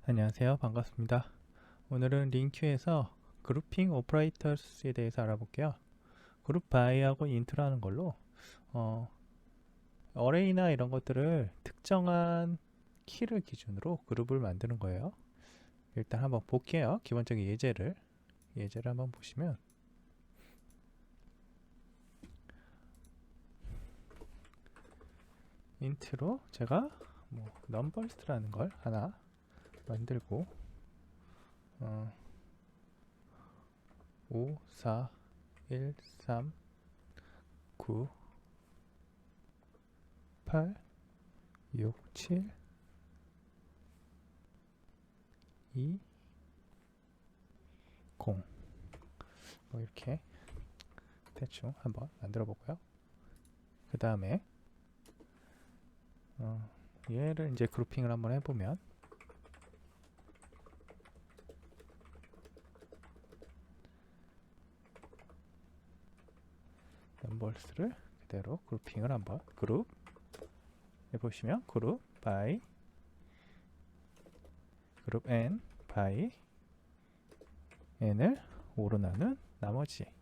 안녕하세요. 반갑습니다. 오늘은 링큐에서 그룹핑 오퍼레이터스에 대해서 알아볼게요. 그룹 바이하고 인트라는 걸로 어레이나 이런 것들을 특정한 키를 기준으로 그룹을 만드는 거예요. 일단 한번 볼게요. 기본적인 예제를 한번 보시면 인트로 제가 넘버리스트라는 걸 하나 만들고 5, 4, 1, 3, 9, 8, 6, 7, 2, 0 이렇게 대충 한번 만들어 보고요. 그 다음에 얘를 이제 그룹핑을 한번 해보면 넘버스를 그대로 그룹핑을 한번 그룹 해보시면 그룹 by 그룹 n by n을 5로 나눈 나머지를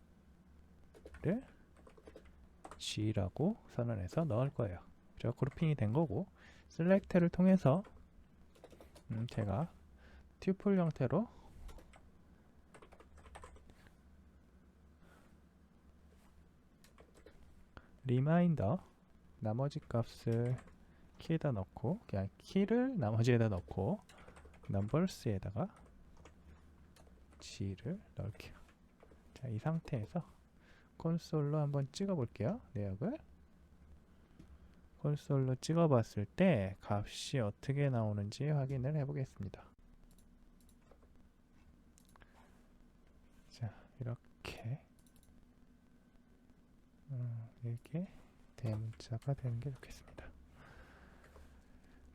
g라고 선언해서 넣을 거예요. 그래서 그룹핑이 된 거고 select를 통해서 제가 튜플 형태로 리마인더 나머지 값을 키에다 넣고 그냥 키를 나머지에다 넣고 넘버스에다가 g를 넣을게요. 자, 이 상태에서 콘솔로 한번 찍어 볼게요. 내역을 콘솔로 찍어 봤을 때 값이 어떻게 나오는지 확인을 해 보겠습니다. 자, 이렇게 이게 대문자가 되는 게 좋겠습니다.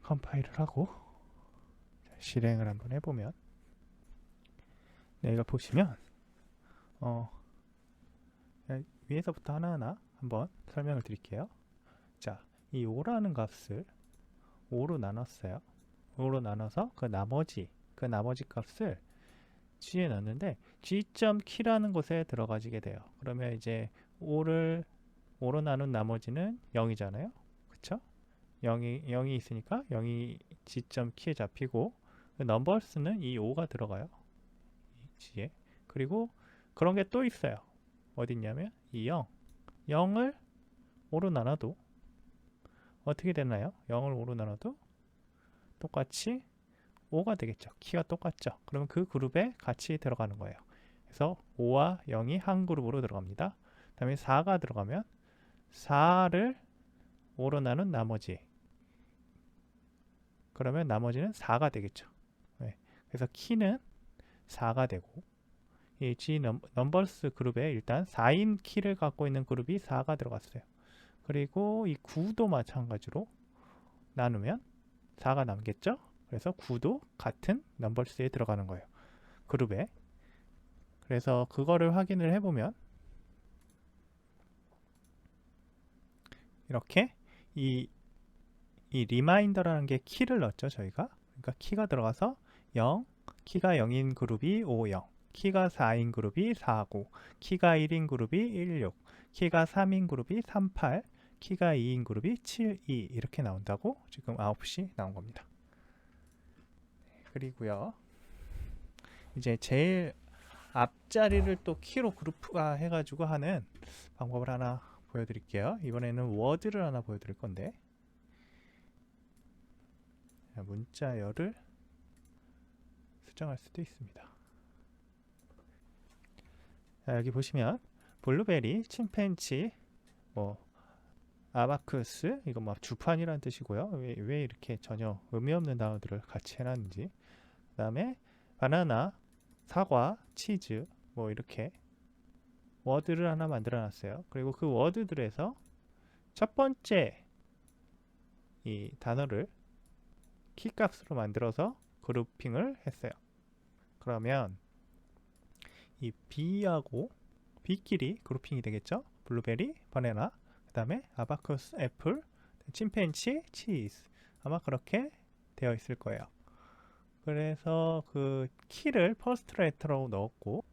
컴파일을 하고 실행을 한번 해보면 여기가 보시면 위에서부터 하나하나 한번 설명을 드릴게요. 자, 이 5라는 값을 5로 나눴어요. 5로 나눠서 그 나머지 값을 g에 넣는데 g.key라는 곳에 들어가지게 돼요. 그러면 이제 5로 나눈 나머지는 0이잖아요. 그쵸? 0이 있으니까 0이 g.key에 잡히고 그 넘버스는 이 5가 들어가요. 이 g에. 그리고 그런 게 또 있어요. 어딨냐면 이 0을 5로 나눠도 어떻게 되나요? 0을 5로 나눠도 똑같이 5가 되겠죠. 키가 똑같죠. 그러면 그 그룹에 같이 들어가는 거예요. 그래서 5와 0이 한 그룹으로 들어갑니다. 그 다음에 4가 들어가면 4를 5로 나눈 나머지 그러면 나머지는 4가 되겠죠. 네. 그래서 키는 4가 되고 이 G 넘버스 그룹에 일단 4인 키를 갖고 있는 그룹이 4가 들어갔어요. 그리고 이 9도 마찬가지로 나누면 4가 남겠죠. 그래서 9도 같은 넘버스에 들어가는 거예요. 그룹에. 그래서 그거를 확인을 해보면 이렇게 이 리마인더라는 게 키를 넣었죠. 저희가. 그러니까 키가 들어가서 0, 키가 0인 그룹이 5, 0, 키가 4인 그룹이 4, 9, 키가 1인 그룹이 1, 6, 키가 3인 그룹이 3, 8, 키가 2인 그룹이 7, 2 이렇게 나온다고 지금 9시 나온 겁니다. 그리고요. 이제 제일 앞자리를 또 키로 그룹화 해가지고 하는 방법을 하나 보여드릴게요. 이번에는 워드를 하나 보여드릴 건데 문자열을 수정할 수도 있습니다. 자, 여기 보시면 블루베리, 침팬치, 아바쿠스 이거 주판이라는 뜻이고요. 왜 이렇게 전혀 의미 없는 단어들을 같이 해놨는지. 그 다음에 바나나, 사과, 치즈 이렇게 워드를 하나 만들어 놨어요. 그리고 그 워드들에서 첫 번째 이 단어를 키값으로 만들어서 그룹핑을 했어요. 그러면 이 B하고 B끼리 그룹핑이 되겠죠. 블루베리, 바나나, 그 다음에 아바쿠스, 애플, 침팬치, 치즈 아마 그렇게 되어 있을 거예요. 그래서 그 키를 퍼스트 레터로 넣었고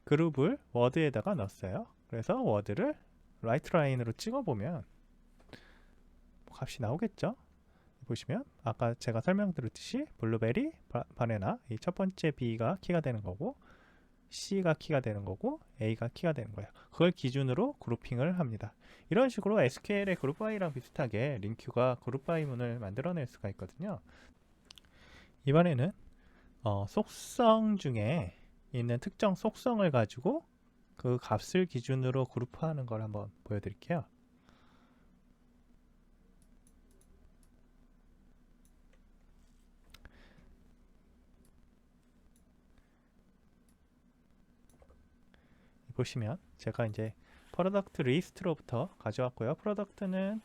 그룹을 워드에다가 넣었어요. 그래서 워드를 라이트 라인으로 찍어보면 값이 나오겠죠. 보시면 아까 제가 설명드렸듯이 블루베리, 바나나 이 첫 번째 B가 키가 되는 거고 C가 키가 되는 거고 A가 키가 되는 거예요. 그걸 기준으로 그룹핑을 합니다. 이런 식으로 SQL의 그룹 바이랑 비슷하게 링큐가 그룹 바이 문을 만들어낼 수가 있거든요. 이번에는 속성 중에 있는 특정 속성을 가지고 그 값을 기준으로 그룹화하는 걸 한번 보여드릴게요. 보시면 제가 이제 프로덕트 리스트로부터 가져왔고요. 프로덕트는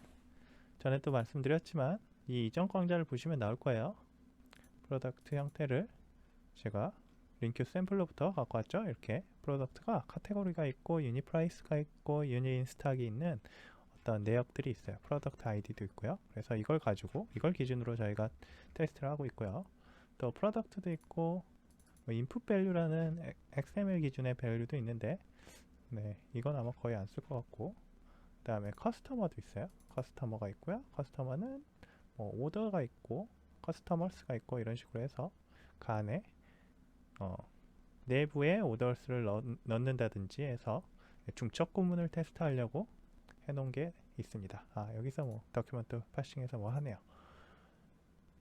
전에 또 말씀드렸지만 이 이전 강좌를 보시면 나올 거예요. 프로덕트 형태를 제가 링큐 샘플로부터 갖고 왔죠. 이렇게 프로덕트가 카테고리가 있고 유니 프라이스가 있고 유니 인스탁이 있는 어떤 내역들이 있어요. 프로덕트 아이디도 있고요. 그래서 이걸 가지고 이걸 기준으로 저희가 테스트를 하고 있고요. 또 프로덕트도 있고 인풋 밸류라는 XML 기준의 밸류도 있는데 네, 이건 아마 거의 안 쓸 것 같고 그 다음에 커스터머도 있어요. 커스터머가 있고요. 커스터머는 뭐 오더가 있고 커스터머스가 있고 이런 식으로 해서 그 안에 내부에 오더스를 넣는다든지 해서 중첩 구문을 테스트하려고 해놓은 게 있습니다. 여기서 뭐 다큐멘트 파싱해서 뭐 하네요.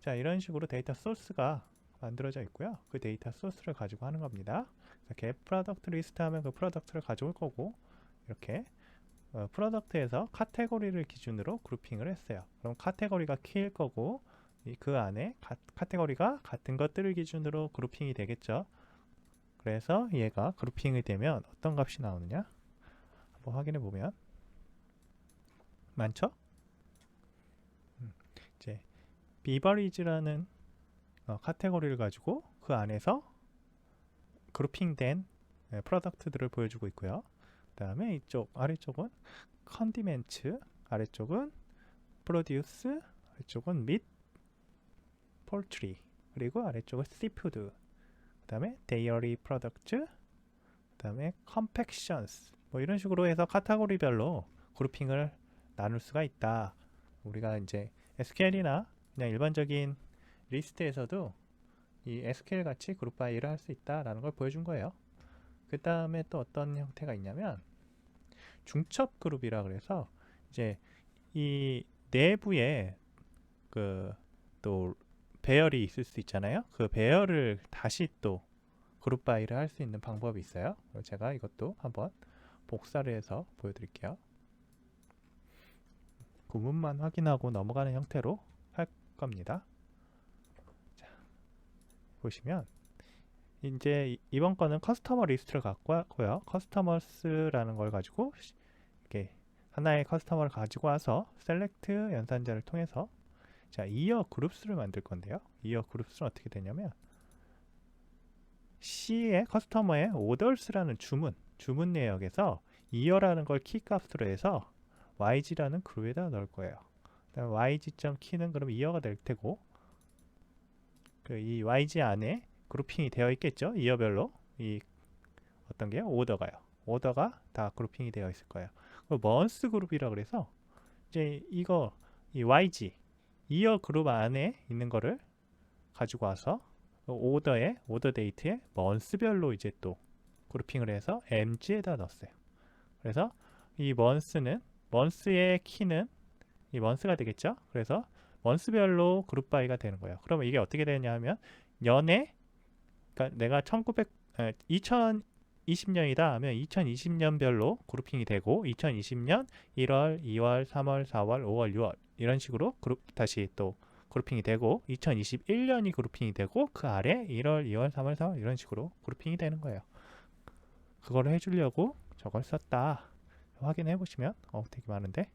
자, 이런 식으로 데이터 소스가 만들어져 있고요. 그 데이터 소스를 가지고 하는 겁니다. get product list 하면 그 프로덕트를 가져올 거고 이렇게 프로덕트에서 카테고리를 기준으로 그룹핑을 했어요. 그럼 카테고리가 키일 거고 그 안에 카테고리가 같은 것들을 기준으로 그룹핑이 되겠죠. 그래서 얘가 그룹핑이 되면 어떤 값이 나오느냐 한번 확인해 보면 많죠? 이제 비버리지라는 카테고리를 가지고 그 안에서 그룹핑된 프로덕트들을 보여주고 있고요. 그 다음에 이쪽 아래쪽은 컨디멘츠, 아래쪽은 프로듀스, 아래쪽은 밋, 폴트리, 그리고 아래쪽은 시푸드, 그 다음에 데이어리 프로덕트, 그 다음에 컴팩션스 뭐 이런 식으로 해서 카테고리별로 그룹핑을 나눌 수가 있다. 우리가 이제 SQL이나 그냥 일반적인 리스트에서도 이 SQL 같이 그룹 바이를 할 수 있다라는 걸 보여준 거예요. 그 다음에 또 어떤 형태가 있냐면 중첩 그룹이라 그래서 이제 이 내부에 그 또 배열이 있을 수 있잖아요. 그 배열을 다시 또 그룹 바이를 할 수 있는 방법이 있어요. 제가 이것도 한번 복사를 해서 보여드릴게요. 구문만 확인하고 넘어가는 형태로 할 겁니다. 자, 보시면 이제 이번 거는 커스터머 리스트를 갖고 왔고요. 커스터머스라는 걸 가지고 이렇게 하나의 커스터머를 가지고 와서 셀렉트 연산자를 통해서 자, 이어 그룹스를 만들 건데요. 이어 그룹스는 어떻게 되냐면 C의 커스터머의 오더스라는 주문 내역에서 이어라는 걸 키 값으로 해서 YG라는 그룹에다 넣을 거예요. 그다음에 YG.키는 그럼 이어가 될 테고 이 YG 안에 그룹핑이 되어 있겠죠. 이어별로 이 어떤 게요? 오더가요. 오더가 다 그룹핑이 되어 있을 거예요. 먼스 그룹이라 그래서 이제 이거 이 YG 이어 그룹 안에 있는 거를 가지고 와서 오더에 오더 데이트에 먼스별로 이제 또 그룹핑을 해서 MG에다 넣었어요. 그래서 이 먼스의 키는 이 먼스가 되겠죠. 그래서 먼스별로 그룹 바이가 되는 거예요. 그러면 이게 어떻게 되냐 하면 연에 그러니까 내가 2020년이다 하면 2020년별로 그룹핑이 되고 2020년 1월, 2월, 3월, 4월, 5월, 6월 이런 식으로 다시 또 그룹핑이 되고 2021년이 그룹핑이 되고 그 아래 1월, 2월, 3월, 4월 이런 식으로 그룹핑이 되는 거예요. 그거를 해주려고 저걸 썼다. 확인해 보시면 되게 많은데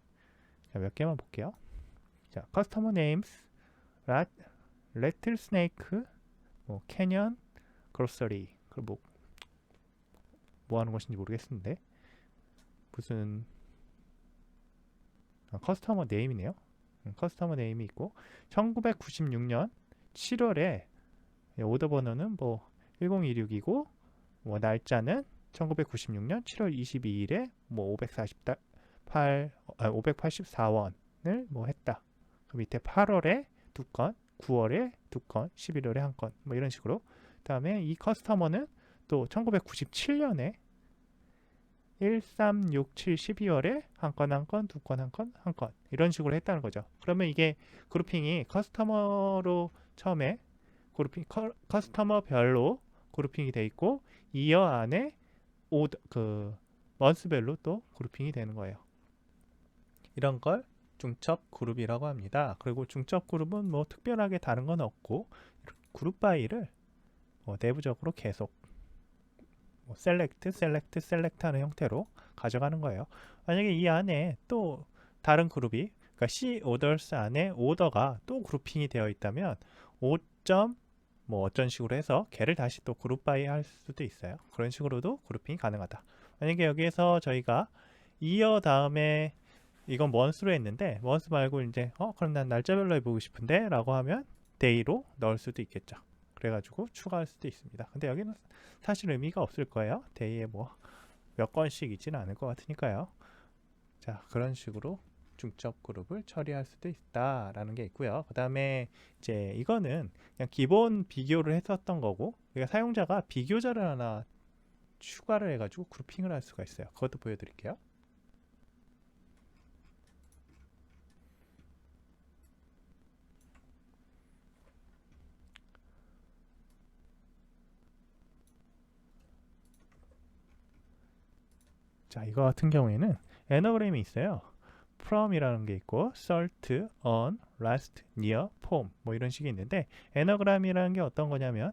자, 몇 개만 볼게요. 자, 커스터머 네임스, 레틀 스네이크, 캐년, 그로서리 그리고 뭐 하는 것인지 모르겠는데 무슨 커스터머 네임이네요. 커스터머 네임이 있고 1996년 7월에 오더 번호는 뭐 1026이고 뭐 날짜는 1996년 7월 22일에 뭐 584원을 뭐 했다. 그 밑에 8월에 2건, 9월에 2건, 11월에 1건 뭐 이런 식으로. 그다음에 이 커스터머는 또 1997년에 1367 12월에 한 건, 2건, 1건 이런 식으로 했다는 거죠. 그러면 이게 그룹핑이 커스터머로 처음에 커스터머별로 그룹핑이 돼 있고 이어 안에 먼스별로 또 그룹핑이 되는 거예요. 이런 걸 중첩 그룹이라고 합니다. 그리고 중첩 그룹은 뭐 특별하게 다른 건 없고 그룹 바이를 내부적으로 계속 셀렉트 하는 형태로 가져가는 거예요. 만약에 이 안에 또 다른 그룹이 그러니까 C orders 안에 오더가 또 그룹핑이 되어 있다면 5점 뭐 어쩐 식으로 해서 걔를 다시 또 그룹 바이 할 수도 있어요. 그런 식으로도 그룹핑이 가능하다. 만약에 여기에서 저희가 이어 다음에 이건 month로 했는데 month 말고 이제 그럼 난 날짜별로 해보고 싶은데 라고 하면 day로 넣을 수도 있겠죠. 그래가지고 추가할 수도 있습니다. 근데 여기는 사실 의미가 없을 거예요. day에 뭐 몇 건씩 있지는 않을 것 같으니까요. 자, 그런 식으로 중첩 그룹을 처리할 수도 있다라는 게 있고요. 그 다음에 이제 이거는 그냥 기본 비교를 했었던 거고, 그러니까 사용자가 비교자를 하나 추가를 해가지고 그룹핑을 할 수가 있어요. 그것도 보여드릴게요. 자, 이거 같은 경우에는 애너그램이 있어요. from이라는 게 있고 salt, on, last, near, form 뭐 이런 식이 있는데 애너그램이라는 게 어떤 거냐면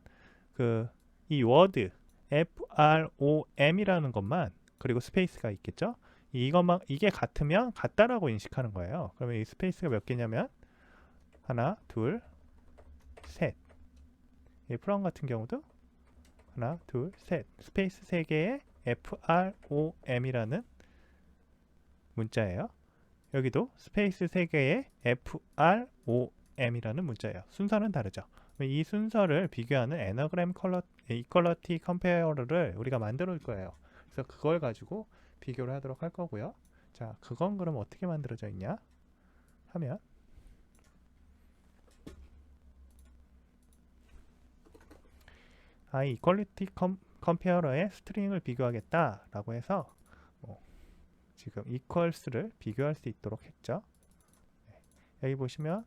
이 워드 FROM이라는 것만 그리고 스페이스가 있겠죠. 이게 같으면 같다라고 인식하는 거예요. 그러면 이 스페이스가 몇 개냐면 하나, 둘, 셋. 이 from 같은 경우도 하나, 둘, 셋. 스페이스 3개에 FROM이라는 문자예요. 여기도 스페이스 3개에 FROM이라는 문자예요. 순서는 다르죠. 이 순서를 비교하는 애너그램 이퀄러티 컴페어러를 우리가 만들어 올 거예요. 그래서 그걸 가지고 비교를 하도록 할 거고요. 자, 그건 그럼 어떻게 만들어져 있냐 하면 이퀄리티 컴페어러의 스트링을 비교하겠다라고 해서 지금 equals를 비교할 수 있도록 했죠. 여기 보시면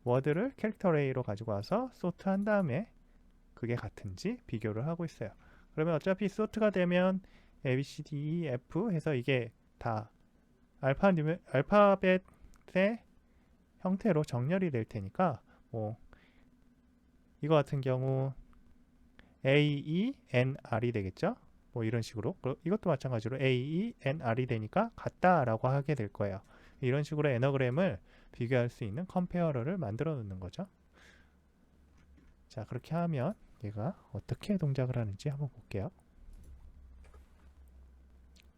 워드를 캐릭터 어레이로 가지고 와서 sort 한 다음에 그게 같은지 비교를 하고 있어요. 그러면 어차피 sort가 되면 A, B, C, D, E, F 해서 이게 다 알파벳의 형태로 정렬이 될 테니까 이거 같은 경우 A, E, N, R이 되겠죠. 뭐 이런 식으로 이것도 마찬가지로 A, E, N, R이 되니까 같다라고 하게 될 거예요. 이런 식으로 애너그램을 비교할 수 있는 컴페어러를 만들어 놓는 거죠. 자, 그렇게 하면 얘가 어떻게 동작을 하는지 한번 볼게요.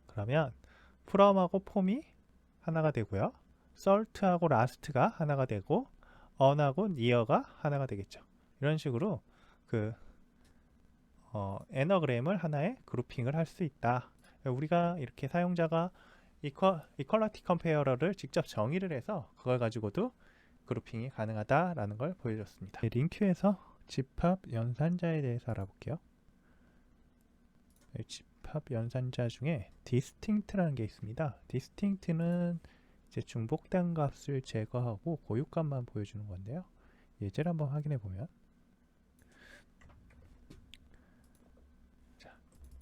그러면 from하고 form이 하나가 되고요. salt하고 last가 하나가 되고 on하고 near가 하나가 되겠죠. 이런 식으로 애너그램을 하나의 그룹핑을 할 수 있다. 우리가 이렇게 사용자가 이퀄리티 컴페어러를 직접 정의를 해서 그걸 가지고도 그룹핑이 가능하다라는 걸 보여줬습니다. 링큐에서 집합 연산자에 대해서 알아볼게요. 집합 연산자 중에 distinct라는 게 있습니다. distinct는 이제 중복된 값을 제거하고 고유값만 보여주는 건데요. 예제를 한번 확인해 보면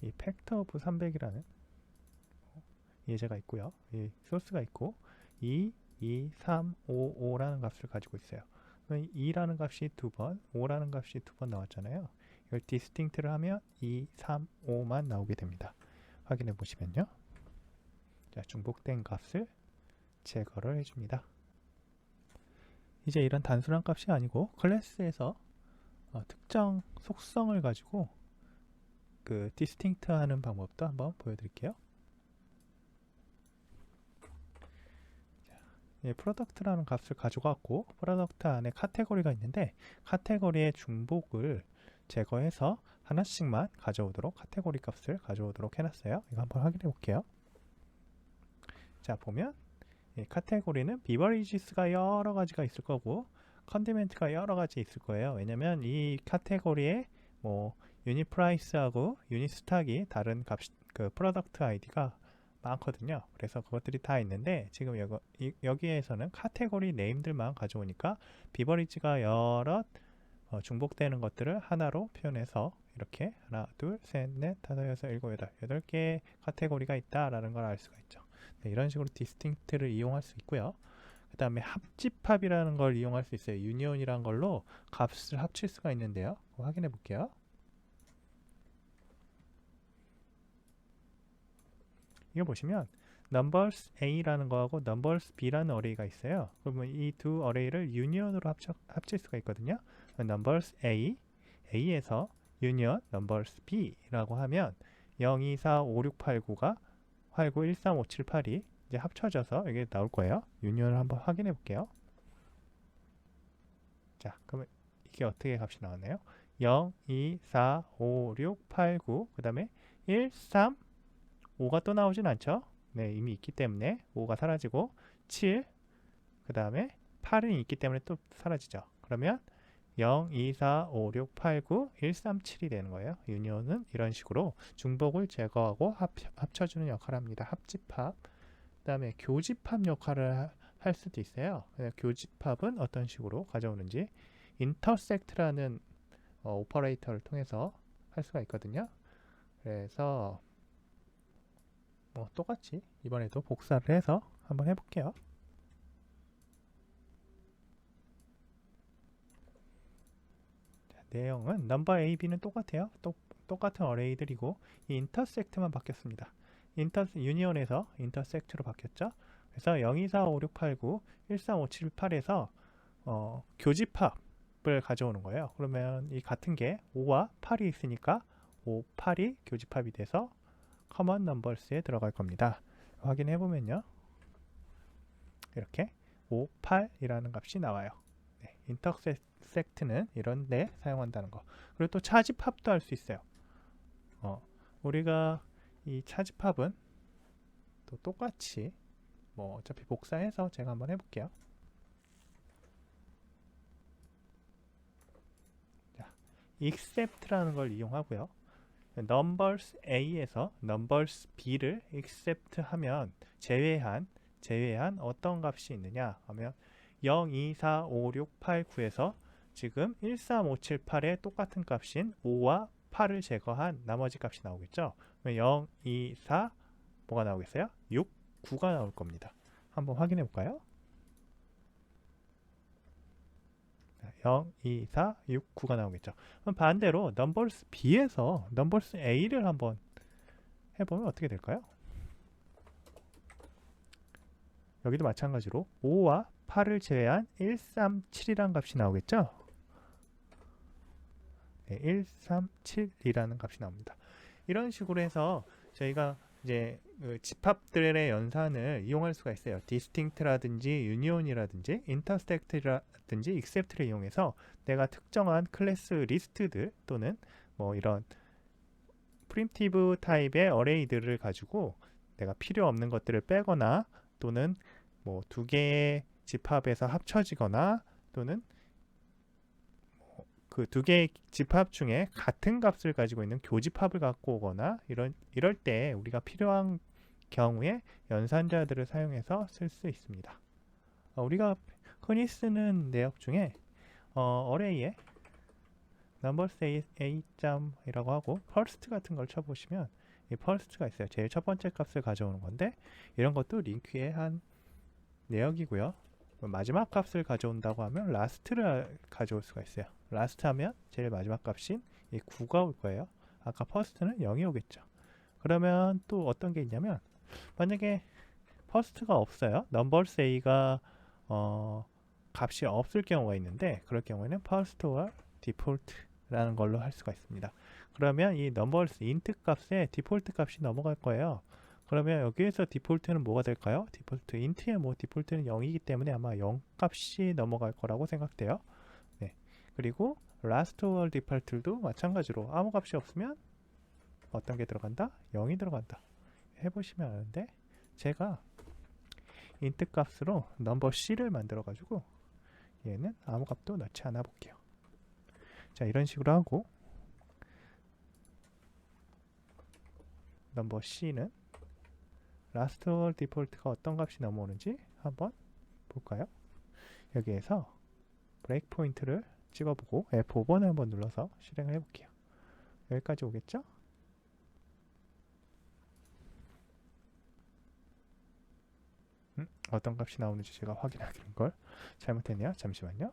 이 팩터 오브 300이라는 예제가 있고요. 이 소스가 있고 2, 2, 3, 5, 5라는 값을 가지고 있어요. 2라는 값이 2번, 5라는 값이 2번 나왔잖아요. 이걸 디스팅트를 하면 2, 3, 5만 나오게 됩니다. 확인해 보시면요. 자, 중복된 값을 제거를 해줍니다. 이제 이런 단순한 값이 아니고 클래스에서 특정 속성을 가지고 디스팅트 하는 방법도 한번 보여드릴게요. 프로덕트라는 값을 가져갔고 프로덕트 안에 카테고리가 있는데 카테고리의 중복을 제거해서 하나씩만 가져오도록 카테고리 값을 가져오도록 해놨어요. 이거 한번 확인해 볼게요. 자, 보면 이 카테고리는 비버리지스가 여러 가지가 있을 거고 컨디멘트가 여러 가지 있을 거예요. 왜냐면 이 카테고리에 뭐 유닛 프라이스하고 유닛 스탁이 다른 값, 그 프로덕트 아이디가 많거든요. 그래서 그것들이 다 있는데 지금 여기에서는 카테고리 네임들만 가져오니까 비버리지가 여러 중복되는 것들을 하나로 표현해서 이렇게 하나, 둘, 셋, 넷, 다섯, 여섯, 일곱, 여덟 8개의 카테고리가 있다라는 걸 알 수가 있죠. 네, 이런 식으로 디스팅트를 이용할 수 있고요. 그 다음에 합집합이라는 걸 이용할 수 있어요. 유니온이라는 걸로 값을 합칠 수가 있는데요. 확인해 볼게요. 이거 보시면 numbers A라는 거하고 numbers B라는 어레이가 있어요. 그러면 이 두 어레이를 유니온으로 합칠 수가 있거든요. numbers A에서 union numbers B라고 하면 0, 2, 4, 5, 6, 8, 9가 8, 9, 1, 3, 5, 7, 8이 이제 합쳐져서 이게 나올 거예요. 유니온을 한번 확인해 볼게요. 자, 그러면 이게 어떻게 값이 나왔나요? 0, 2, 4, 5, 6, 8, 9, 그 다음에 1, 3, 5가 또 나오진 않죠? 네, 이미 있기 때문에 5가 사라지고 7, 그 다음에 8은 있기 때문에 또 사라지죠. 그러면 0, 2, 4, 5, 6, 8, 9, 1, 3, 7이 되는 거예요. 유니온은 이런 식으로 중복을 제거하고 합쳐주는 역할을 합니다. 합집합. 그 다음에 교집합 역할을 할 수도 있어요. 교집합은 어떤 식으로 가져오는지 intersect라는 오퍼레이터를 통해서 할 수가 있거든요. 그래서 뭐 똑같이 이번에도 복사를 해서 한번 해볼게요. 자, 내용은 number A, B는 똑같아요. 똑같은 어레이들이고 이 intersect만 바뀌었습니다. 유니온에서 intersect로 바뀌었죠. 그래서 0, 2, 4, 5, 6, 8, 9, 1, 3, 5, 7, 8에서 교집합을 가져오는 거예요. 그러면 이 같은 게 5와 8이 있으니까 5, 8이 교집합이 돼서 common numbers에 들어갈 겁니다. 확인해 보면요. 이렇게 5, 8이라는 값이 나와요. 네, intersect는 이런 데 사용한다는 거. 그리고 또 차집합도 할 수 있어요. 우리가 이 차집합은 또 똑같이 뭐 어차피 복사해서 제가 한번 해볼게요. 자, except라는 걸 이용하고요. numbers A에서 numbers B를 except 하면 제외한 어떤 값이 있느냐 하면 0, 2, 4, 5, 6, 8, 9에서 지금 1, 3, 5, 7, 8의 똑같은 값인 5와 8을 제거한 나머지 값이 나오겠죠. 0, 2, 4 뭐가 나오겠어요? 6, 9가 나올 겁니다. 한번 확인해 볼까요? 0, 2, 4, 6, 9가 나오겠죠. 그럼 반대로 numbers B에서 numbers A를 한번 해보면 어떻게 될까요? 여기도 마찬가지로 5와 8을 제외한 1, 3, 7이라는 값이 나오겠죠? 네, 1, 3, 7이라는 값이 나옵니다. 이런 식으로 해서 저희가 이제 집합들의 연산을 이용할 수가 있어요. distinct라든지 union이라든지 intersect라든지 except를 이용해서 내가 특정한 클래스 리스트들 또는 뭐 이런 프리미티브 타입의 어레이들을 가지고 내가 필요 없는 것들을 빼거나 또는 뭐 두 개의 집합에서 합쳐지거나 또는 그 두 개의 집합 중에 같은 값을 가지고 있는 교집합을 갖고 오거나 이럴 때 우리가 필요한 경우에 연산자들을 사용해서 쓸 수 있습니다. 우리가 흔히 쓰는 내역 중에 어레이에 numbers a.이라고 하고 first 같은 걸 쳐보시면 이 first가 있어요. 제일 첫 번째 값을 가져오는 건데 이런 것도 링크의 한 내역이고요. 마지막 값을 가져온다고 하면 last를 가져올 수가 있어요. last 하면 제일 마지막 값인 이 9가 올 거예요. 아까 first는 0이 오겠죠. 그러면 또 어떤 게 있냐면 만약에 first가 없어요. numbers a가 값이 없을 경우가 있는데 그럴 경우에는 first와 default라는 걸로 할 수가 있습니다. 그러면 이 numbers int 값에 default 값이 넘어갈 거예요. 그러면 여기에서 디폴트는 뭐가 될까요? 디폴트 int의 뭐 디폴트는 0이기 때문에 아마 0 값이 넘어갈 거라고 생각돼요. 네. 그리고 last or default도 마찬가지로 아무 값이 없으면 어떤 게 들어간다? 0이 들어간다. 해보시면 아는데 제가 int 값으로 number c를 만들어 가지고 얘는 아무 값도 넣지 않아 볼게요. 자, 이런 식으로 하고 number c는 last or default가 어떤 값이 넘어오는지 한번 볼까요? 여기에서 브레이크 포인트를 찍어보고 F5번을 한번 눌러서 실행을 해볼게요. 여기까지 오겠죠? 어떤 값이 나오는지 제가 확인하는 걸 잘못했네요. 잠시만요.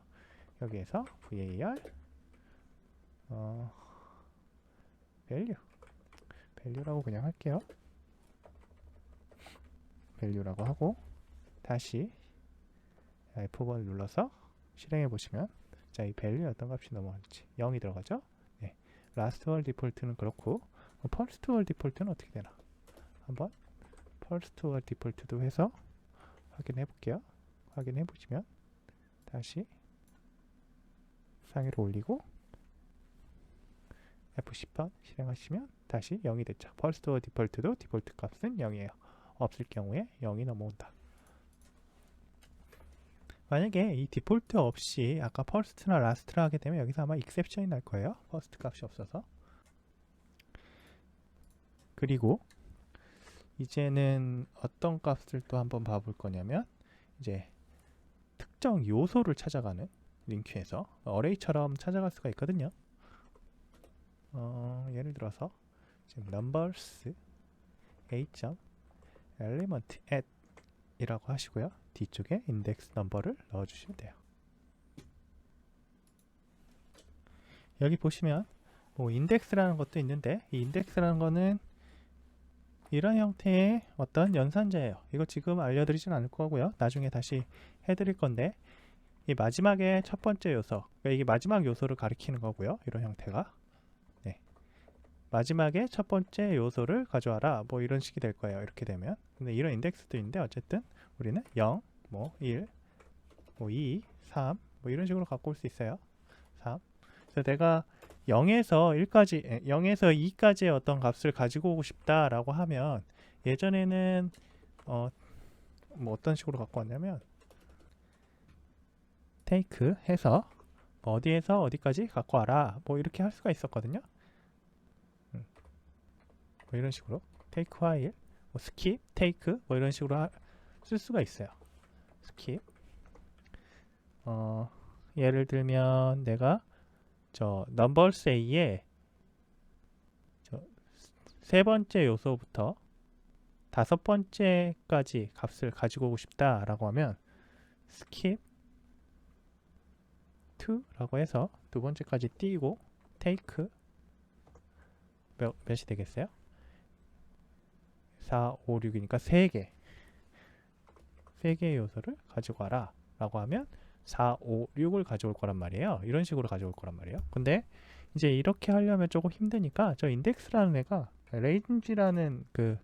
여기에서 var value라고 그냥 할게요. value라고 하고 다시 F5번을 눌러서 실행해 보시면 자, 이 value에 어떤 값이 넘어갈지 0이 들어가죠. 네. last or default는 그렇고 first or default는 어떻게 되나 한번 first or default도 해서 확인해 볼게요. 확인해 보시면 다시 상위로 올리고 F10번 실행하시면 다시 0이 됐죠. first or default도 디폴트 값은 0이에요. 없을 경우에 0이 넘어온다. 만약에 이 디폴트 없이 아까 first나 last를 하게 되면 여기서 아마 exception이 날 거예요. first 값이 없어서. 그리고 이제는 어떤 값을 또 한번 봐볼 거냐면 이제 특정 요소를 찾아가는 링크에서 어레이처럼 찾아갈 수가 있거든요. 예를 들어서 지금 numbers a.element at 이라고 하시고요. 뒤쪽에 index number를 넣어주시면 돼요. 여기 보시면 뭐 index라는 것도 있는데 이 index라는 거는 이런 형태의 어떤 연산자예요. 이거 지금 알려드리진 않을 거고요. 나중에 다시 해드릴 건데 이 마지막에 첫 번째 요소, 그러니까 이게 마지막 요소를 가리키는 거고요. 이런 형태가 마지막에 첫 번째 요소를 가져와라 뭐 이런 식이 될 거예요. 이렇게 되면 근데 이런 인덱스도 있는데 어쨌든 우리는 0, 뭐 1, 뭐 2, 3 뭐 이런 식으로 갖고 올 수 있어요. 3. 그래서 내가 0에서 1까지 0에서 2까지의 어떤 값을 가지고 오고 싶다라고 하면 예전에는 뭐 어떤 식으로 갖고 왔냐면 take 해서 뭐 어디에서 어디까지 갖고 와라 뭐 이렇게 할 수가 있었거든요. 뭐 이런 식으로 take while, 뭐 skip, take 뭐 이런 식으로 쓸 수가 있어요. skip. 예를 들면 내가 저 numbers a에 세 번째 요소부터 다섯 번째까지 값을 가지고 오고 싶다라고 하면 skip to라고 해서 두 번째까지 띄고 take 몇이 되겠어요? 4, 5, 6이니까 3개의 요소를 가지고 와라 라고 하면 4, 5, 6을 가져올 거란 말이에요. 이런 식으로 가져올 거란 말이에요. 근데 이제 이렇게 하려면 조금 힘드니까 저 인덱스라는 애가 range라는 그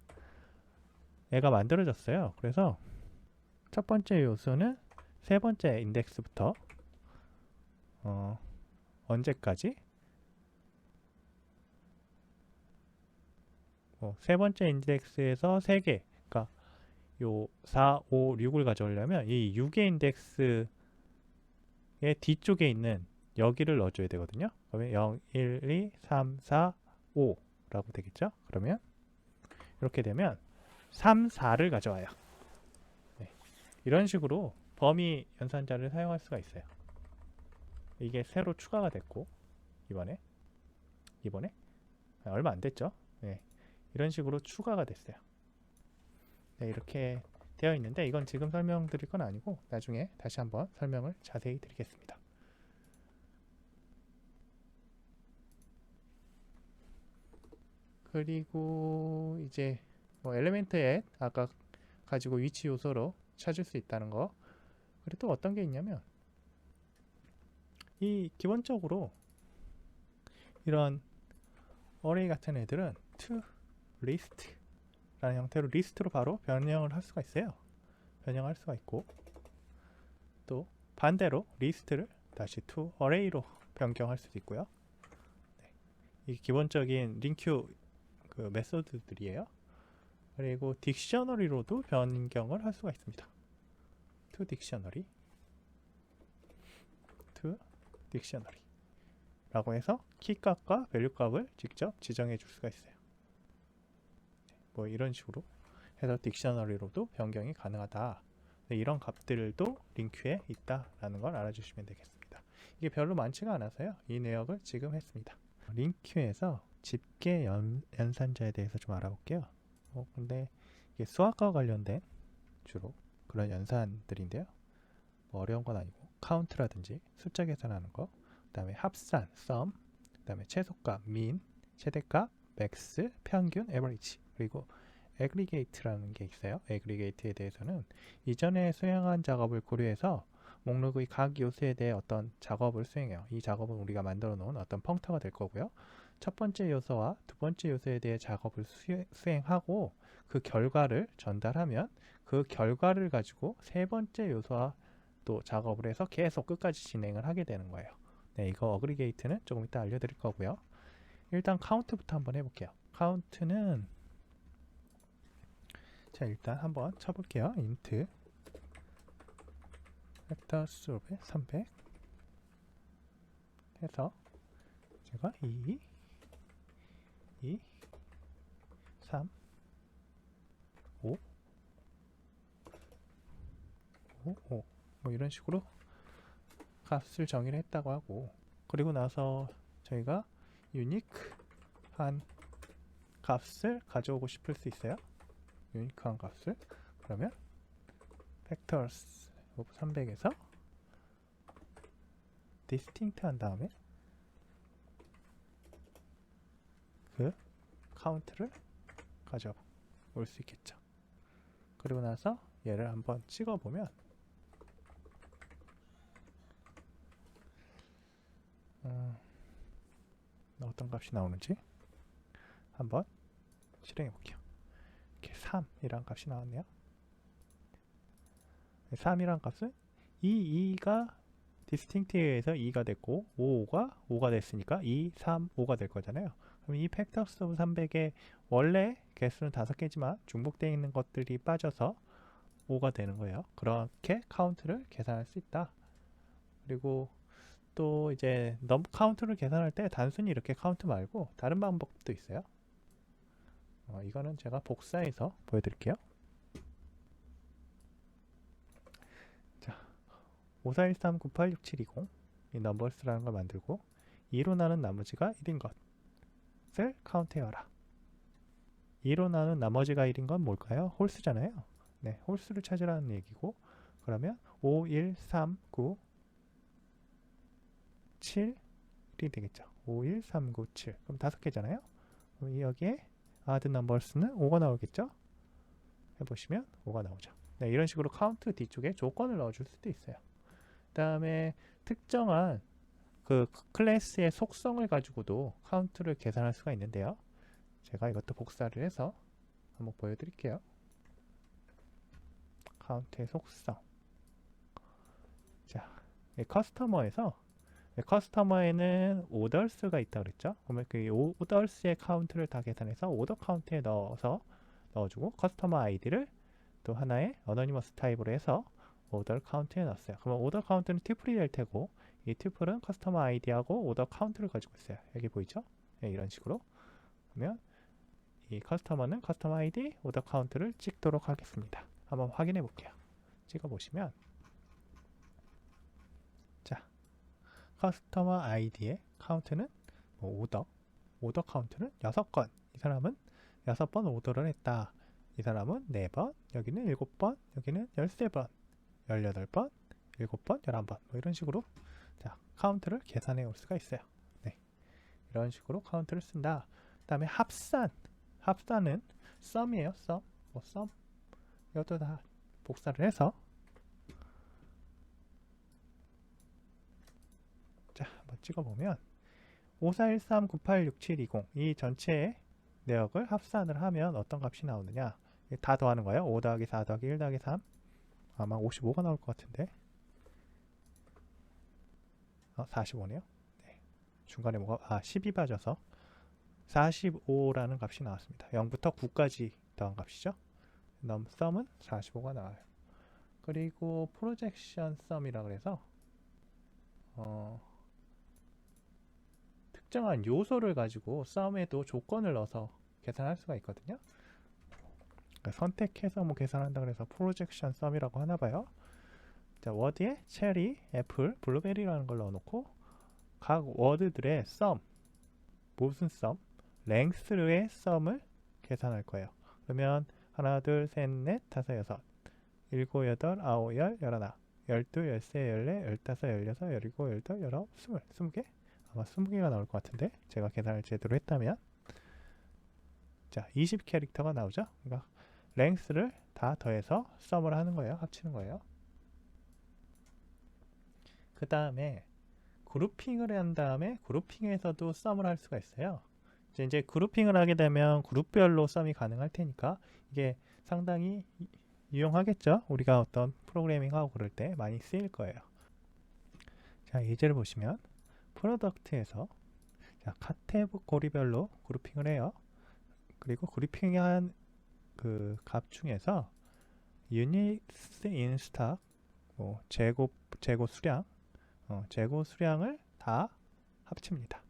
애가 만들어졌어요. 그래서 첫 번째 요소는 세 번째 인덱스부터 언제까지 세 번째 인덱스에서 3개, 그러니까 요 4, 5, 6을 가져오려면 이 6의 인덱스의 뒤쪽에 있는 여기를 넣어줘야 되거든요. 그러면 0, 1, 2, 3, 4, 5라고 되겠죠. 그러면 이렇게 되면 3, 4를 가져와요. 네. 이런 식으로 범위 연산자를 사용할 수가 있어요. 이게 새로 추가가 됐고 이번에 얼마 안 됐죠. 네. 이런 식으로 추가가 됐어요. 네, 이렇게 되어 있는데 이건 지금 설명드릴 건 아니고 나중에 다시 한번 설명을 자세히 드리겠습니다. 그리고 이제 뭐 엘리멘트에 아까 가지고 위치 요소로 찾을 수 있다는 거. 그리고 또 어떤 게 있냐면 이 기본적으로 이런 어레이 같은 애들은 to list 라는 형태로 리스트로 바로 변형을 할 수가 있어요. 변형할 수가 있고 또 반대로 리스트를 다시 to array로 변경할 수도 있고요. 네. 이게 기본적인 링큐 그 메소드들이에요. 그리고 딕셔너리로도 변경을 할 수가 있습니다. to 딕셔너리, to 딕셔너리 라고 해서 키값과 밸류값을 직접 지정해 줄 수가 있어요. 뭐 이런 식으로 해서 딕셔너리로도 변경이 가능하다. 네, 이런 값들도 링큐에 있다라는 걸 알아주시면 되겠습니다. 이게 별로 많지가 않아서요. 이 내역을 지금 했습니다. 링큐에서 집계 연산자에 대해서 좀 알아볼게요. 근데 이게 수학과 관련된 주로 그런 연산들인데요. 뭐 어려운 건 아니고 카운트라든지 숫자 계산하는 거, 그 다음에 합산, sum, 그 다음에 최소값, mean, 최대값, max, 평균, average, 그리고 aggregate라는 게 있어요. aggregate에 대해서는 이전에 수행한 작업을 고려해서 목록의 각 요소에 대해 어떤 작업을 수행해요. 이 작업은 우리가 만들어 놓은 어떤 펑터가 될 거고요. 첫 번째 요소와 두 번째 요소에 대해 작업을 수행하고 그 결과를 전달하면 그 결과를 가지고 세 번째 요소와 또 작업을 해서 계속 끝까지 진행을 하게 되는 거예요. 네, 이거 어그리게이트는 조금 이따 알려드릴 거고요. 일단 카운트부터 한번 해볼게요. 카운트는 자, 일단 한번 쳐볼게요. int 벡터 수업에 300 해서 제가 2, 3, 5, 5 뭐 이런 식으로 값을 정의를 했다고 하고, 그리고 나서 저희가 유니크한 값을 가져오고 싶을 수 있어요. 유니크한 값을. 그러면 factors of 300에서 distinct 한 다음에 그 카운트를 가져올 수 있겠죠. 그리고 나서 얘를 한번 찍어보면 어떤 값이 나오는지 한번 실행해 볼게요. 이렇게 3이란 값이 나왔네요. 3이란 값은 이 2가 디스팅트에 의해서 2가 됐고 5가 됐으니까 2, 3, 5가 될 거잖아요. 그럼 이 팩터스 오브 300의 원래 개수는 5개지만 중복되어 있는 것들이 빠져서 5가 되는 거예요. 그렇게 카운트를 계산할 수 있다. 그리고 또 이제 카운트를 계산할 때 단순히 이렇게 카운트 말고 다른 방법도 있어요. 이거는 제가 복사해서 보여드릴게요. 자, 5413986720 이 넘버스라는 걸 만들고 2로 나눈 나머지가 1인 것을 카운트해와라. 2로 나눈 나머지가 1인 건 뭘까요? 홀수잖아요. 네, 홀수를 찾으라는 얘기고, 그러면 5, 1, 3, 9, 7이 되겠죠. 5, 1, 3, 9, 7. 그럼 5개잖아요. 그럼 여기에 add numbers는 5가 나오겠죠? 해보시면 5가 나오죠. 네, 이런 식으로 카운트 뒤쪽에 조건을 넣어줄 수도 있어요. 그 다음에 특정한 그 클래스의 속성을 가지고도 카운트를 계산할 수가 있는데요. 제가 이것도 복사를 해서 한번 보여드릴게요. 카운트의 속성. 자, 커스터머에서 커스터머에는 오더스가 있다고 그랬죠. 그러면 그 오더스의 카운트를 다 계산해서 오더 카운트에 넣어주고 커스터머 아이디를 또 하나의 어너니머스 타입으로 해서 오더 카운트에 넣었어요. 그러면 오더 카운트는 튜플이 될 테고 이 튜플은 커스터머 아이디하고 오더 카운트를 가지고 있어요. 여기 보이죠? 네, 이런 식으로. 그러면 이 커스터머는 커스터머 아이디, 오더 카운트를 찍도록 하겠습니다. 한번 확인해 볼게요. 찍어 보시면 자, 커스터머 아이디의 카운트는 오더 카운트는 6건. 이 사람은 6번 오더를 했다. 이 사람은 4번, 여기는 7번, 여기는 13번, 18번, 7번, 11번 뭐 이런 식으로 자, 카운트를 계산해 올 수가 있어요. 네, 이런 식으로 카운트를 쓴다. 그 다음에 합산은 sum이에요. sum. 이것도 다 복사를 해서 자, 한번 찍어보면 5413986720 이 전체의 내역을 합산을 하면 어떤 값이 나오느냐, 다 더하는 거예요. 5 더하기 4 더하기 1 더하기 3 아마 55가 나올 것 같은데 45네요. 네. 중간에 뭐가 10이 빠져서 45라는 값이 나왔습니다. 0부터 9까지 더한 값이죠. sum은 45가 나와요. 그리고 프로젝션 sum이라 그래서 특정한 요소를 가지고 sum에도 조건을 넣어서 계산할 수가 있거든요. 그러니까 선택해서 뭐 계산한다 그래서 프로젝션 sum이라고 하나 봐요. 자, 워드에 체리, 애플, 블루베리라는 걸 넣어놓고 각 워드들의 sum, 무슨 sum, length의 sum을 계산할 거예요. 그러면 하나, 둘, 셋, 넷, 다섯, 여섯, 일곱, 여덟, 아홉, 열, 열하나, 열둘, 열세, 열네, 열다섯, 열여섯, 열일곱, 열여덟, 열아홉, 스물, 20개? 아마 20개가 나올 것 같은데 제가 계산을 제대로 했다면 자, 20캐릭터가 나오죠. 그러니까 length를 다 더해서 sum을 하는 거예요. 합치는 거예요. 그 다음에 그룹핑을 한 다음에 그룹핑에서도 sum을 할 수가 있어요. 이제 그룹핑을 하게 되면 그룹별로 sum이 가능할 테니까 이게 상당히 유용하겠죠. 우리가 어떤 프로그래밍 하고 그럴 때 많이 쓰일 거예요. 자, 예제를 보시면 프로덕트에서 자, 카테고리별로 그룹핑을 해요. 그리고 그룹핑한 그 값 중에서 units in stock, 뭐 재고 수량, 재고 수량을 다 합칩니다.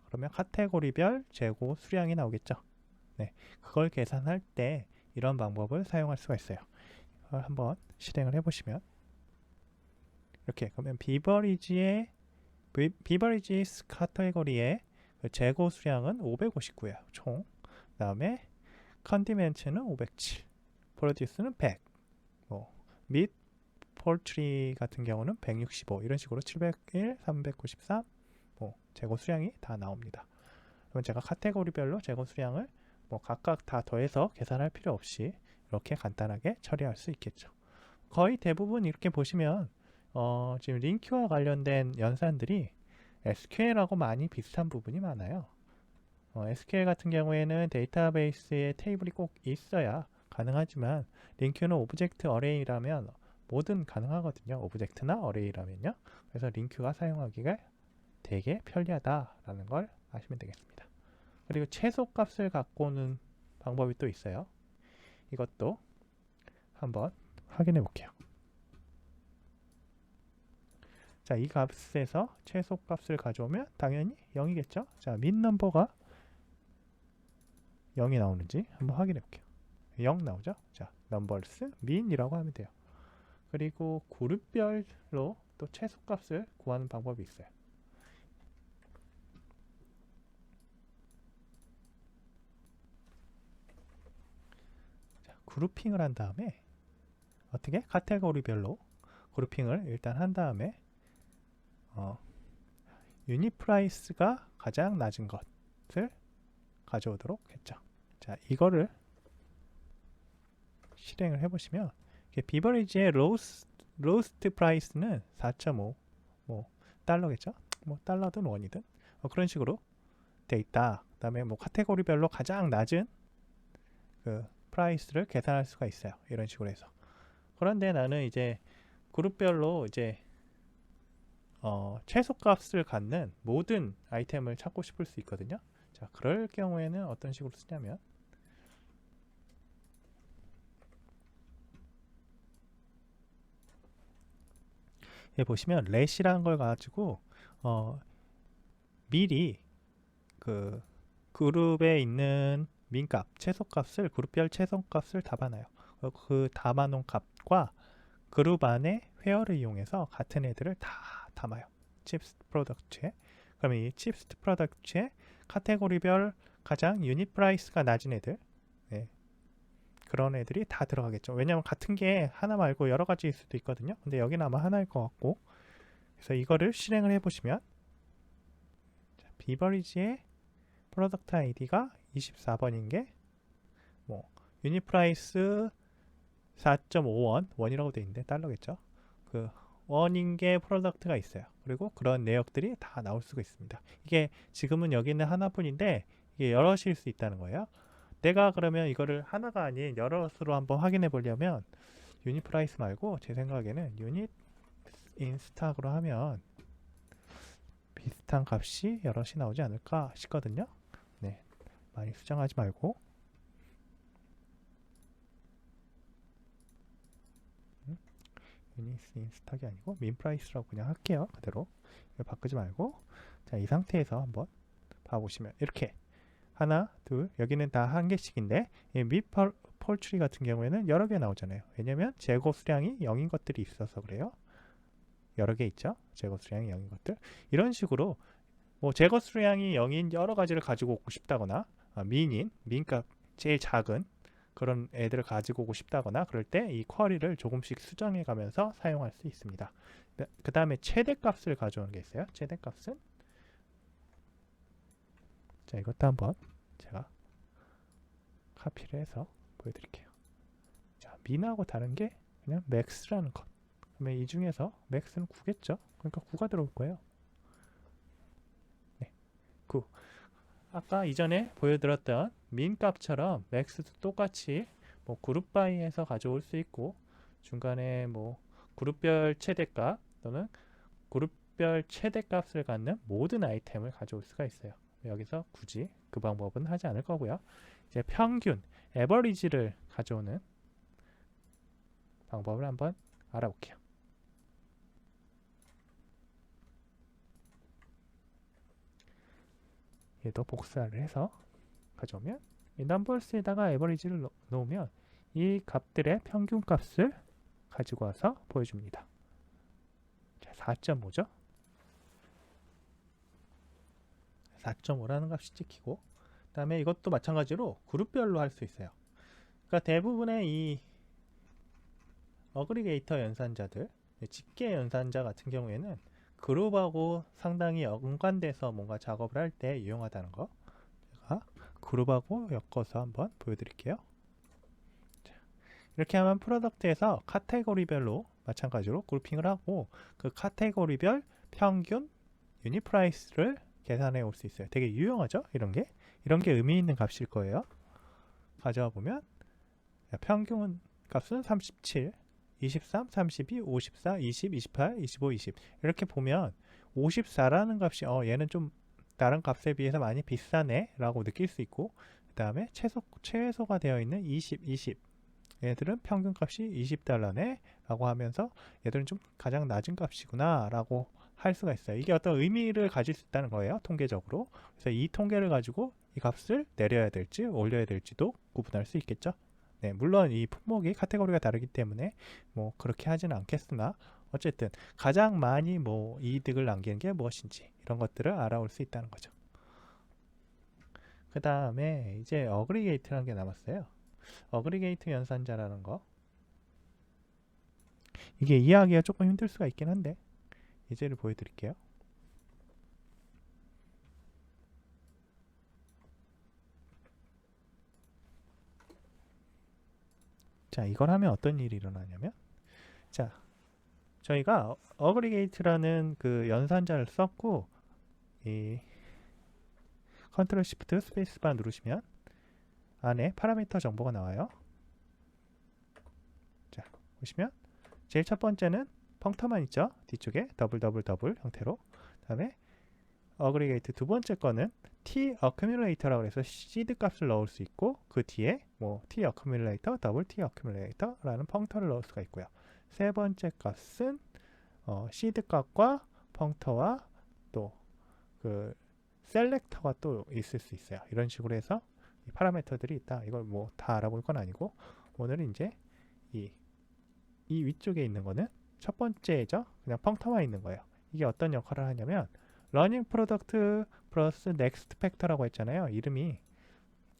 그러면 카테고리별 재고 수량이 나오겠죠. 네, 그걸 계산할 때 이런 방법을 사용할 수가 있어요. 이걸 한번 실행을 해보시면 이렇게 그러면 비버리지스 카테고리의 재고 수량은 559예요. 총. 그 다음에 컨디멘츠는 507, 프로듀스는 100, 및 폴트리 같은 경우는 165 이런 식으로 701, 393 재고 수량이 다 나옵니다. 그러면 제가 카테고리별로 재고 수량을 각각 다 더해서 계산할 필요 없이 이렇게 간단하게 처리할 수 있겠죠. 거의 대부분 이렇게 보시면 지금 링크와 관련된 연산들이 SQL하고 많이 비슷한 부분이 많아요. SQL 같은 경우에는 데이터베이스에 테이블이 꼭 있어야 가능하지만 링크는 오브젝트 어레이라면 뭐든 가능하거든요. 오브젝트나 어레이라면요. 그래서 링크가 사용하기가 되게 편리하다라는 걸 아시면 되겠습니다. 그리고 최소값을 갖고 오는 방법이 또 있어요. 이것도 한번 확인해 볼게요. 자, 이 값에서 최소값을 가져오면 당연히 0이겠죠. 자, min 넘버가 0이 나오는지 한번 확인해 볼게요. 0 나오죠. 자, numbers min이라고 하면 돼요. 그리고 그룹별로 또 최소값을 구하는 방법이 있어요. 자, 그룹핑을 한 다음에 어떻게? 카테고리별로 그룹핑을 일단 한 다음에 유닛 프라이스가 가장 낮은 것을 가져오도록 했죠. 자, 이거를 실행을 해보시면 비버리지의 로스트 프라이스는 4.5 달러겠죠. 달러든 원이든 그런 식으로 돼 있다. 그 다음에 카테고리별로 가장 낮은 그 프라이스를 계산할 수가 있어요. 이런 식으로 해서. 그런데 나는 이제 그룹별로 이제 최소값을 갖는 모든 아이템을 찾고 싶을 수 있거든요. 자, 그럴 경우에는 어떤 식으로 쓰냐면 여기 보시면 let이라는 걸 가지고 미리 그 그룹에 있는 민값, 최소값을 그룹별 최소값을 담아놔요. 그 담아놓은 값과 그룹 안에 회어를 이용해서 같은 애들을 다 담아요. 칩스 프로덕트에. 그러면 이 칩스 프로덕트에 카테고리별 가장 유닛 프라이스가 낮은 애들, 그런 애들이 다 들어가겠죠. 왜냐하면 같은 게 하나 말고 여러 가지일 수도 있거든요. 근데 여기는 아마 하나일 것 같고, 그래서 이거를 실행을 해보시면 비버리지의 프로덕트 아이디가 24번인 게 유닛 프라이스 4.5원, 원이라고 되어 있는데 달러겠죠. 그 원인 게 프로덕트가 있어요. 그리고 그런 내역들이 다 나올 수가 있습니다. 이게 지금은 여기는 하나뿐인데 이게 여럿일 수 있다는 거예요. 내가 그러면 이거를 하나가 아닌 여럿으로 한번 확인해 보려면 유닛 프라이스 말고 제 생각에는 유닛 인 스탁으로 하면 비슷한 값이 여럿이 나오지 않을까 싶거든요. 네, 많이 수정하지 말고 유니스 인스탁이 아니고 민프라이스라고 그냥 할게요. 그대로 바꾸지 말고. 자, 이 상태에서 한번 봐보시면 이렇게 하나, 둘, 여기는 다 한 개씩인데 이 폴트리 같은 경우에는 여러 개 나오잖아요. 왜냐면 재고 수량이 0인 것들이 있어서 그래요. 여러 개 있죠. 재고 수량이 0인 것들. 이런 식으로 뭐 재고 수량이 0인 여러 가지를 가지고 오고 싶다거나 민값 제일 작은 그런 애들을 가지고 오고 싶다거나 그럴 때 이 쿼리를 조금씩 수정해 가면서 사용할 수 있습니다. 그 다음에 최대값을 가져오는 게 있어요. 최대값은 자, 이것도 한번 제가 카피를 해서 보여드릴게요. 자, 민하고 다른 게 그냥 max라는 것. 그러면 이 중에서 max는 9겠죠? 그러니까 9가 들어올 거예요. 네, 9. 아까 이전에 보여드렸던 민 값처럼 max도 똑같이 뭐 그룹 바이에서 가져올 수 있고 중간에 뭐 그룹별 최대값 또는 그룹별 최대값을 갖는 모든 아이템을 가져올 수가 있어요. 여기서 굳이 그 방법은 하지 않을 거고요. 이제 평균, 에버리지를 가져오는 방법을 한번 알아볼게요. 얘도 복사를 해서 가져오면 이 넘버스에다가 에버리지를 놓으면 이 값들의 평균 값을 가지고 와서 보여줍니다. 4.5죠? 4.5라는 값이 찍히고 그 다음에 이것도 마찬가지로 그룹별로 할 수 있어요. 그러니까 대부분의 이 어그리게이터 연산자들, 집계 연산자 같은 경우에는 그룹하고 상당히 연관돼서 뭔가 작업을 할 때 유용하다는 거 제가 그룹하고 엮어서 한번 보여드릴게요. 자, 이렇게 하면 프로덕트에서 카테고리별로 마찬가지로 그룹핑을 하고 그 카테고리별 평균 유닛 프라이스를 계산해 올 수 있어요. 되게 유용하죠? 이런 게 의미 있는 값일 거예요. 가져와 보면 평균 값은 37, 23, 32, 54, 20, 28, 25, 20 이렇게 보면 54라는 값이 얘는 좀 다른 값에 비해서 많이 비싸네 라고 느낄 수 있고 그 다음에 최소가 되어 있는 20, 20 얘들은 평균 값이 20달러네 라고 하면서 얘들은 좀 가장 낮은 값이구나 라고 할 수가 있어요. 이게 어떤 의미를 가질 수 있다는 거예요. 통계적으로. 그래서 이 통계를 가지고 이 값을 내려야 될지 올려야 될지도 구분할 수 있겠죠. 네, 물론 이 품목이 카테고리가 다르기 때문에 뭐 그렇게 하지는 않겠으나 어쨌든 가장 많이 뭐 이득을 남기는 게 무엇인지 이런 것들을 알아올 수 있다는 거죠. 그 다음에 이제 어그리게이트라는 게 남았어요. 어그리게이트 연산자라는 거 이게 이해하기가 조금 힘들 수가 있긴 한데 예제를 보여드릴게요. 자, 이걸 하면 어떤 일이 일어나냐면 자, 저희가 어그리게이트라는 그 연산자를 썼고 이 컨트롤 시프트 스페이스바 누르시면 안에 파라미터 정보가 나와요. 자, 보시면 제일 첫 번째는 펑터만 있죠. 뒤쪽에 더블 형태로. 다음에 어그리게이트 두 번째 거는 t 어큐뮬레이터라고 해서 시드 값을 넣을 수 있고 그 뒤에 뭐 t 어큐뮬레이터, 더블 t 어큐뮬레이터라는 펑터를 넣을 수가 있고요. 세 번째 값은 시드 값과 펑터와 또 그 셀렉터가 또 있을 수 있어요. 이런 식으로 해서 이 파라미터들이 있다. 이걸 뭐 다 알아볼 건 아니고 오늘은 이제 이 위쪽에 있는 거는 첫 번째죠. 그냥 펑터만 있는 거예요. 이게 어떤 역할을 하냐면 러닝 프로덕트 플러스 넥스트 팩터라고 했잖아요. 이름이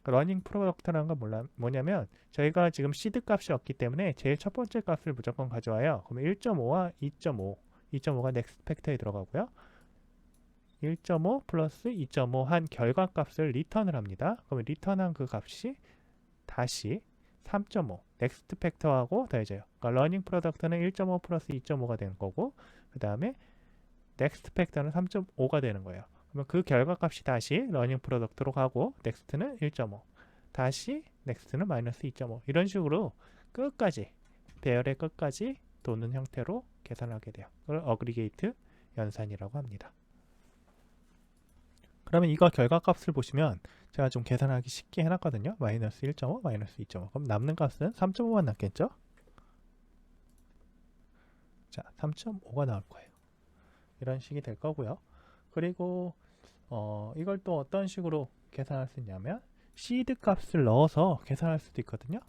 러닝 프로덕트라는 건 뭐냐면 저희가 지금 시드 값이 없기 때문에 제일 첫 번째 값을 무조건 가져와요. 그러면 1.5와 2.5 2.5가 넥스트 팩터에 들어가고요. 1.5 플러스 2.5 한 결과값을 리턴을 합니다. 그러면 리턴한 그 값이 다시 3.5 넥스트 팩터하고 더해져요. 그러니까 러닝 프로덕트는 1.5 플러스 2.5가 되는 거고 그 다음에 넥스트 팩터는 3.5가 되는 거예요. 그러면 그 결과값이 다시 러닝 프로덕트로 가고 넥스트는 1.5 다시 넥스트는 마이너스 2.5 이런 식으로 끝까지 배열의 끝까지 도는 형태로 계산하게 돼요. 그걸 어그리게이트 연산이라고 합니다. 그러면 이거 결과값을 보시면 제가 좀 계산하기 쉽게 해놨거든요. 마이너스 1.5, 마이너스 2.5. 그럼 남는 값은 3.5만 남겠죠? 자, 3.5가 나올 거예요. 이런 식이 될 거고요. 그리고 이걸 또 어떤 식으로 계산할 수 있냐면 시드 값을 넣어서 계산할 수도 있거든요.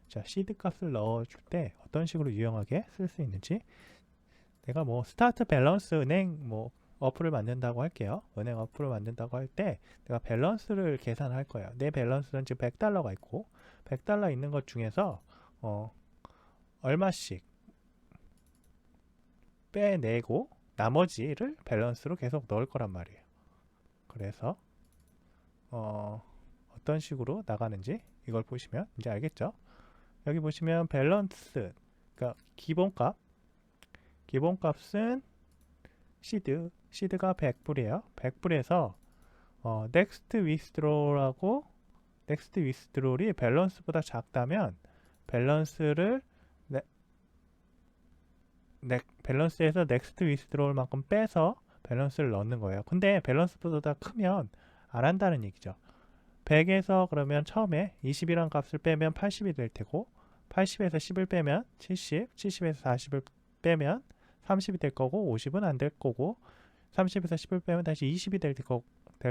자, 시드 값을 넣어줄 때 어떤 식으로 유용하게 쓸 수 있는지, 내가 뭐 스타트 밸런스 은행 뭐 어플을 만든다고 할게요. 은행 어플을 만든다고 할 때 내가 밸런스를 계산할 거예요. 내 밸런스는 지금 $100가 있고 100달러 있는 것 중에서 얼마씩 빼내고 나머지를 밸런스로 계속 넣을 거란 말이에요. 그래서 어떤 식으로 나가는지 이걸 보시면 이제 알겠죠? 여기 보시면 밸런스, 그러니까 기본값은 시드가 100불이에요. 100불에서 next withdraw라고, next withdraw이 밸런스보다 작다면 밸런스를 밸런스에서 next withdraw만큼 빼서 밸런스를 넣는 거예요. 근데 밸런스보다 크면 안 한다는 얘기죠. 100에서 그러면 처음에 20이란 값을 빼면 80이 될 테고, 80에서 10을 빼면 70, 70에서 40을 빼면 30이 될 거고, 50은 안 될 거고, 30에서 10을 빼면 다시 20이 될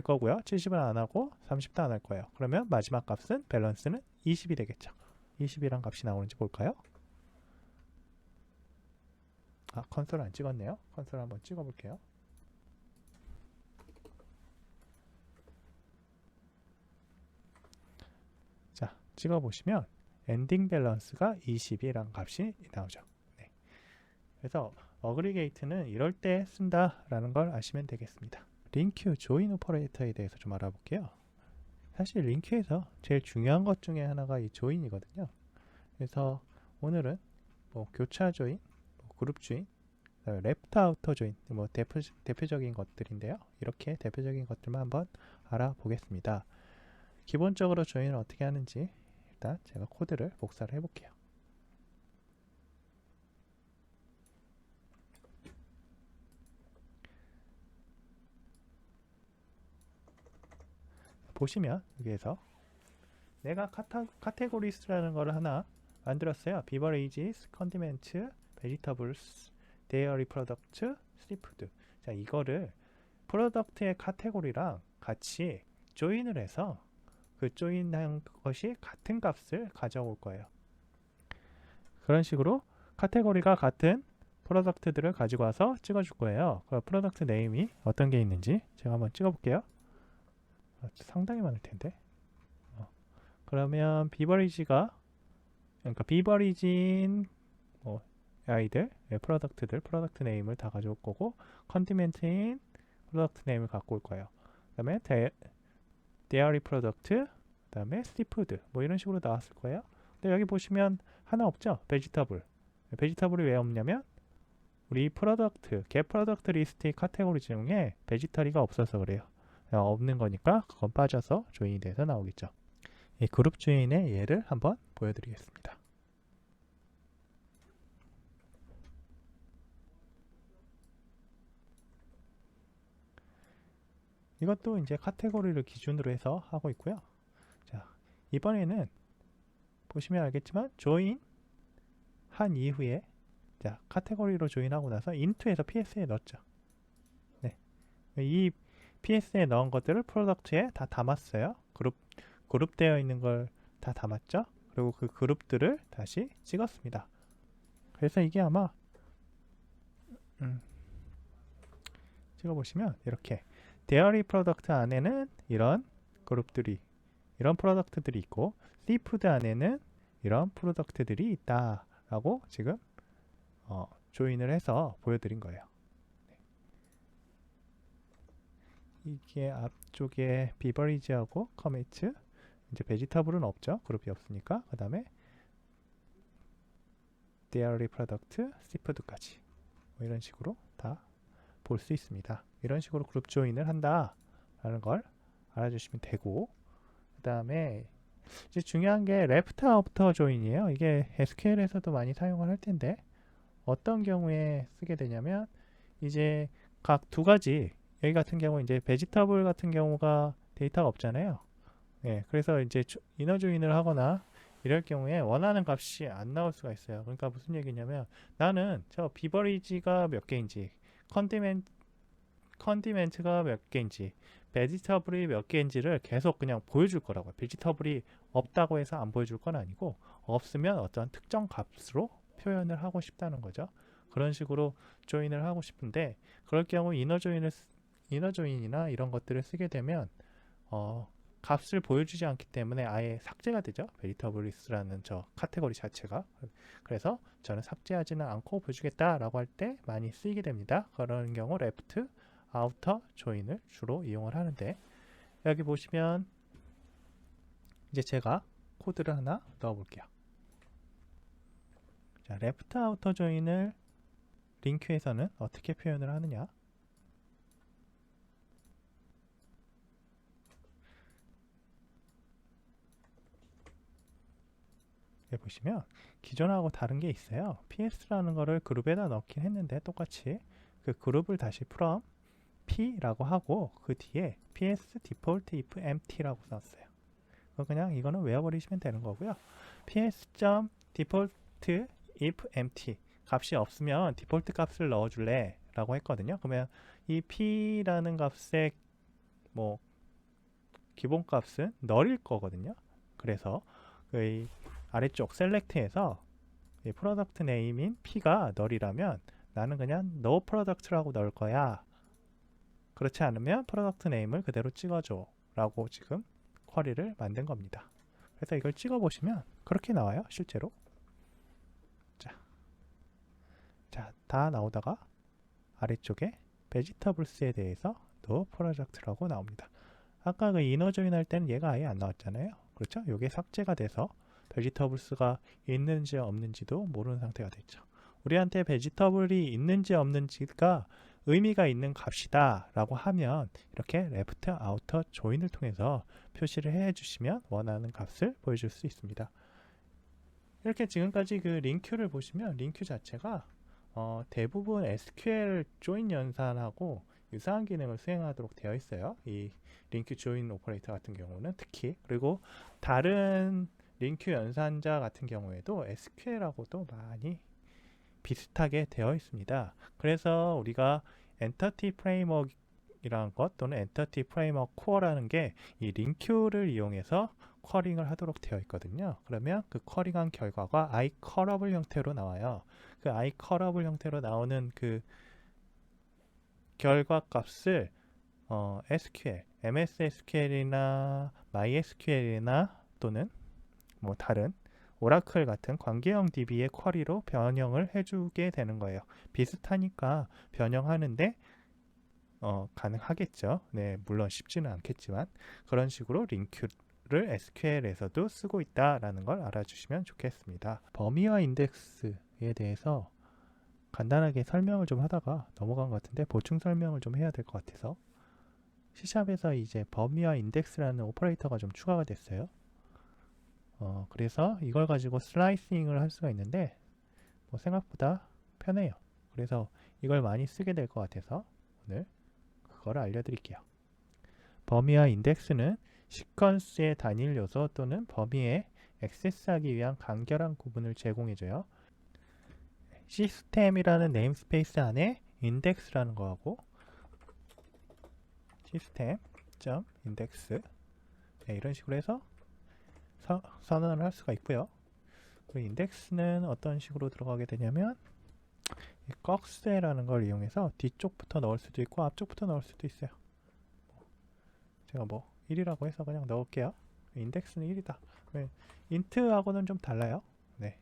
거고요. 70은 안 하고 30도 안 할 거예요. 그러면 마지막 값은 밸런스는 20이 되겠죠. 20이란 값이 나오는지 볼까요? 컨솔 안 찍었네요. 컨솔 한번 찍어 볼게요. 자, 찍어 보시면 엔딩 밸런스가 20이란 값이 나오죠. 네. 그래서 어그리게이트는 이럴 때 쓴다라는 걸 아시면 되겠습니다. 링큐 조인 오퍼레이터에 대해서 좀 알아볼게요. 사실 링큐에서 제일 중요한 것 중에 하나가 이 조인이거든요. 그래서 오늘은 뭐 교차 조인, 그룹 조인, 레프트 아우터 조인, 뭐 대표적인 것들인데요. 이렇게 대표적인 것들만 한번 알아보겠습니다. 기본적으로 조인을 어떻게 하는지 일단 제가 코드를 복사를 해볼게요. 보시면 여기에서 내가 카테고리스라는 걸 하나 만들었어요. beverages, condiments, vegetables, dairy product, seafood. 자, 이거를 프로덕트의 카테고리랑 같이 조인을 해서 그 조인한 것이 같은 값을 가져올 거예요. 그런 식으로 카테고리가 같은 프로덕트들을 가지고 와서 찍어줄 거예요. 그 프로덕트 네임이 어떤 게 있는지 제가 한번 찍어볼게요. 상당히 많을 텐데. 그러면 비버리지가, 그러니까 비버리진 뭐 아이들, 프로덕트들, 프로덕트 네임을 다 가져올 거고, 컨디멘트인 프로덕트 네임을 갖고 올 거예요. 그 다음에 데어리 프로덕트, 그 다음에 시푸드, 뭐 이런 식으로 나왔을 거예요. 근데 여기 보시면 하나 없죠? 베지터블. 베지터블이 왜 없냐면 우리 프로덕트, 겟 프로덕트 리스트의 카테고리 중에 베지터리가 없어서 그래요. 없는 거니까 그건 빠져서 조인이 돼서 나오겠죠. 이 그룹 조인의 예를 한번 보여드리겠습니다. 이것도 이제 카테고리를 기준으로 해서 하고 있고요. 자, 이번에는 보시면 알겠지만 조인 한 이후에, 자, 카테고리로 조인하고 나서 인트에서 PS에 넣었죠. 네, 이 PS에 넣은 것들을 프로덕트에 다 담았어요. 그룹되어 있는 걸 다 담았죠. 그리고 그 그룹들을 다시 찍었습니다. 그래서 이게 아마 찍어보시면 이렇게 데어리 프로덕트 안에는 이런 그룹들이, 이런 프로덕트들이 있고, 시푸드 안에는 이런 프로덕트들이 있다 라고 지금 조인을 해서 보여드린 거예요. 이게 앞쪽에 비버리지하고 커미트, 이제 베지터블은 없죠. 그룹이 없으니까. 그 다음에 데어리 프로덕트, 시푸드까지 뭐 이런 식으로 다 볼 수 있습니다. 이런 식으로 그룹 조인을 한다 라는 걸 알아주시면 되고, 그 다음에 이제 중요한 게 레프트 아우터 조인이에요. 이게 SQL에서도 많이 사용을 할 텐데 어떤 경우에 쓰게 되냐면, 이제 각 두 가지 여기 같은 경우 이제 베지터블 같은 경우가 데이터가 없잖아요. 예, 그래서 이제 이너 조인을 하거나 이럴 경우에 원하는 값이 안 나올 수가 있어요. 그러니까 무슨 얘기냐면 나는 저 비버리지가 몇 개인지 컨디멘트가 몇 개인지 베지터블이 몇 개인지를 계속 그냥 보여줄 거라고요. 베지터블이 없다고 해서 안 보여줄 건 아니고 없으면 어떤 특정 값으로 표현을 하고 싶다는 거죠. 그런 식으로 조인을 하고 싶은데 그럴 경우 이너 조인이나 이런 것들을 쓰게 되면 값을 보여주지 않기 때문에 아예 삭제가 되죠. 베리터블리스라는 저 카테고리 자체가. 그래서 저는 삭제하지는 않고 보여주겠다라고 할 때 많이 쓰이게 됩니다. 그런 경우 레프트, 아우터 조인을 주로 이용을 하는데 여기 보시면 이제 제가 코드를 하나 넣어 볼게요. 자, 레프트 아우터 조인을 링큐에서는 어떻게 표현을 하느냐? 여기 보시면 기존하고 다른 게 있어요. PS라는 거를 그룹에다 넣긴 했는데 똑같이 그 그룹을 다시 from P라고 하고 그 뒤에 PS default if empty라고 썼어요. 그냥 이거는 외워버리시면 되는 거고요. ps.default if empty 값이 없으면 디폴트 값을 넣어줄래 라고 했거든요. 그러면 이 P라는 값의 뭐 기본 값은 null일 거거든요. 그래서 그 아래쪽 셀렉트에서 이 프로덕트 네임인 P가 null이라면 나는 그냥 no product라고 넣을 거야. 그렇지 않으면 프로덕트 네임을 그대로 찍어줘 라고 지금 쿼리를 만든 겁니다. 그래서 이걸 찍어 보시면 그렇게 나와요. 실제로. 자, 다 나오다가 아래쪽에 베지터블스에 대해서 no product라고 나옵니다. 아까 그 이너 조인 할 때는 얘가 아예 안 나왔잖아요. 그렇죠? 이게 삭제가 돼서 베지터블스가 있는지 없는지도 모르는 상태가 됐죠. 우리한테 베지터블이 있는지 없는지가 의미가 있는 값이다 라고 하면 이렇게 레프트 아우터 조인을 통해서 표시를 해 주시면 원하는 값을 보여줄 수 있습니다. 이렇게 지금까지 그 링큐를 보시면 링큐 자체가 대부분 SQL 조인 연산하고 유사한 기능을 수행하도록 되어 있어요. 이 링큐 조인 오퍼레이터 같은 경우는 특히. 그리고 다른 링큐 연산자 같은 경우에도 SQL하고도 많이 비슷하게 되어 있습니다. 그래서 우리가 엔터티 프레임워크이라는 것 또는 엔터티 프레임워크 코어라는 게 이 링큐를 이용해서 쿼링을 하도록 되어 있거든요. 그러면 그 쿼링한 결과가 iCallable 형태로 나와요. 그 iCallable 형태로 나오는 그 결과 값을 SQL, MS SQL이나 MySQL이나 또는 뭐 다른 오라클 같은 관계형 DB의 쿼리로 변형을 해주게 되는 거예요. 비슷하니까 변형하는데 가능하겠죠. 네, 물론 쉽지는 않겠지만 그런 식으로 링큐를 SQL에서도 쓰고 있다라는 걸 알아주시면 좋겠습니다. 범위와 인덱스에 대해서 간단하게 설명을 좀 하다가 넘어간 것 같은데 보충 설명을 좀 해야 될 것 같아서 C샵에서 이제 범위와 인덱스라는 오퍼레이터가 좀 추가가 됐어요. 그래서 이걸 가지고 슬라이싱을 할 수가 있는데 뭐 생각보다 편해요. 그래서 이걸 많이 쓰게 될 것 같아서 오늘 그걸 알려드릴게요. 범위와 인덱스는 시퀀스의 단일 요소 또는 범위에 액세스하기 위한 간결한 구분을 제공해줘요. 시스템이라는 네임스페이스 안에 인덱스라는 거하고 시스템.index 네, 이런 식으로 해서 선언을 할 수가 있고요. 그리고 인덱스는 어떤 식으로 들어가게 되냐면 꺽쇠라는 걸 이용해서 뒤쪽부터 넣을 수도 있고 앞쪽부터 넣을 수도 있어요. 제가 뭐 1이라고 해서 그냥 넣을게요. 인덱스는 1이다. 인트하고는 좀 달라요. 네,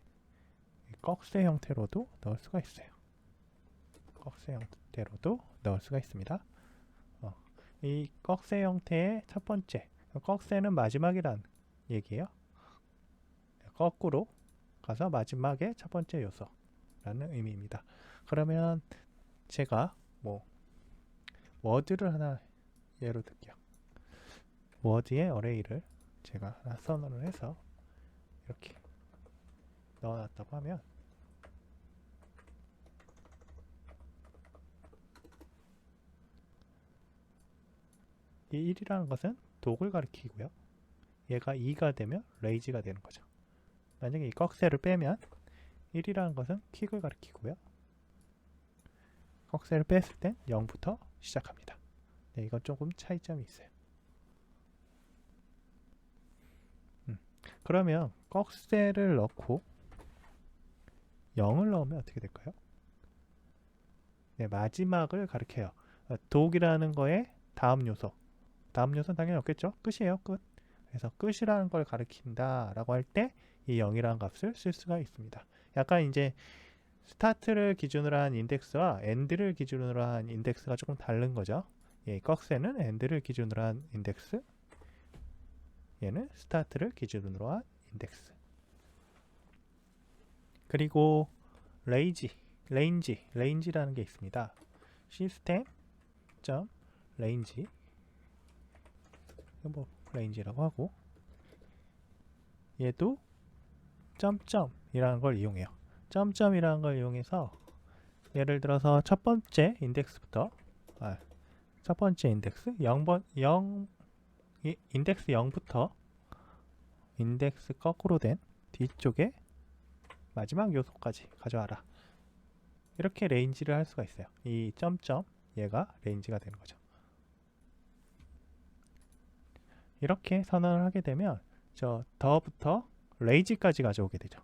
꺽쇠 형태로도 넣을 수가 있어요. 꺽쇠 형태로도 넣을 수가 있습니다. 이 꺽쇠 형태의 첫 번째, 꺽쇠는 마지막이란 얘기예요. 거꾸로 가서 마지막에 첫 번째 요소라는 의미입니다. 그러면 제가 뭐 워드를 하나 예로 들게요. 워드의 어레이를 제가 하나 선언을 해서 이렇게 넣어놨다고 하면 이 1이라는 것은 독을 가리키고요. 얘가 2가 되면 레이지가 되는 거죠. 만약에 이 꺽쇠를 빼면 1이라는 것은 킥을 가리키고요. 꺽쇠를 뺐을 땐 0부터 시작합니다. 네, 이건 조금 차이점이 있어요. 그러면 꺽쇠를 넣고 0을 넣으면 어떻게 될까요? 네, 마지막을 가리켜요. 독이라는 거의 다음 요소. 다음 요소는 당연히 없겠죠. 끝이에요. 끝. 그래서 끝이라는 걸 가리킨다 라고 할 때 이 0이라는 값을 쓸 수가 있습니다. 약간 이제 스타트를 기준으로 한 인덱스와 엔드를 기준으로 한 인덱스가 조금 다른 거죠. 예, 꺽쇠는 엔드를 기준으로 한 인덱스, 얘는 스타트를 기준으로 한 인덱스. 그리고 레인지라는 게 있습니다. 시스템.range 뭐 range라고 하고, 얘도 점점이라는 걸 이용해요. 점점이라는 걸 이용해서 예를 들어서 첫 번째 인덱스부터 첫 번째 인덱스 0번 0 인덱스 0부터 인덱스 거꾸로 된 뒤쪽에 마지막 요소까지 가져와라. 이렇게 레인지를 할 수가 있어요. 이 점점 얘가 레인지가 되는 거죠. 이렇게 선언을 하게 되면 저 더부터 레이지까지 가져오게 되죠.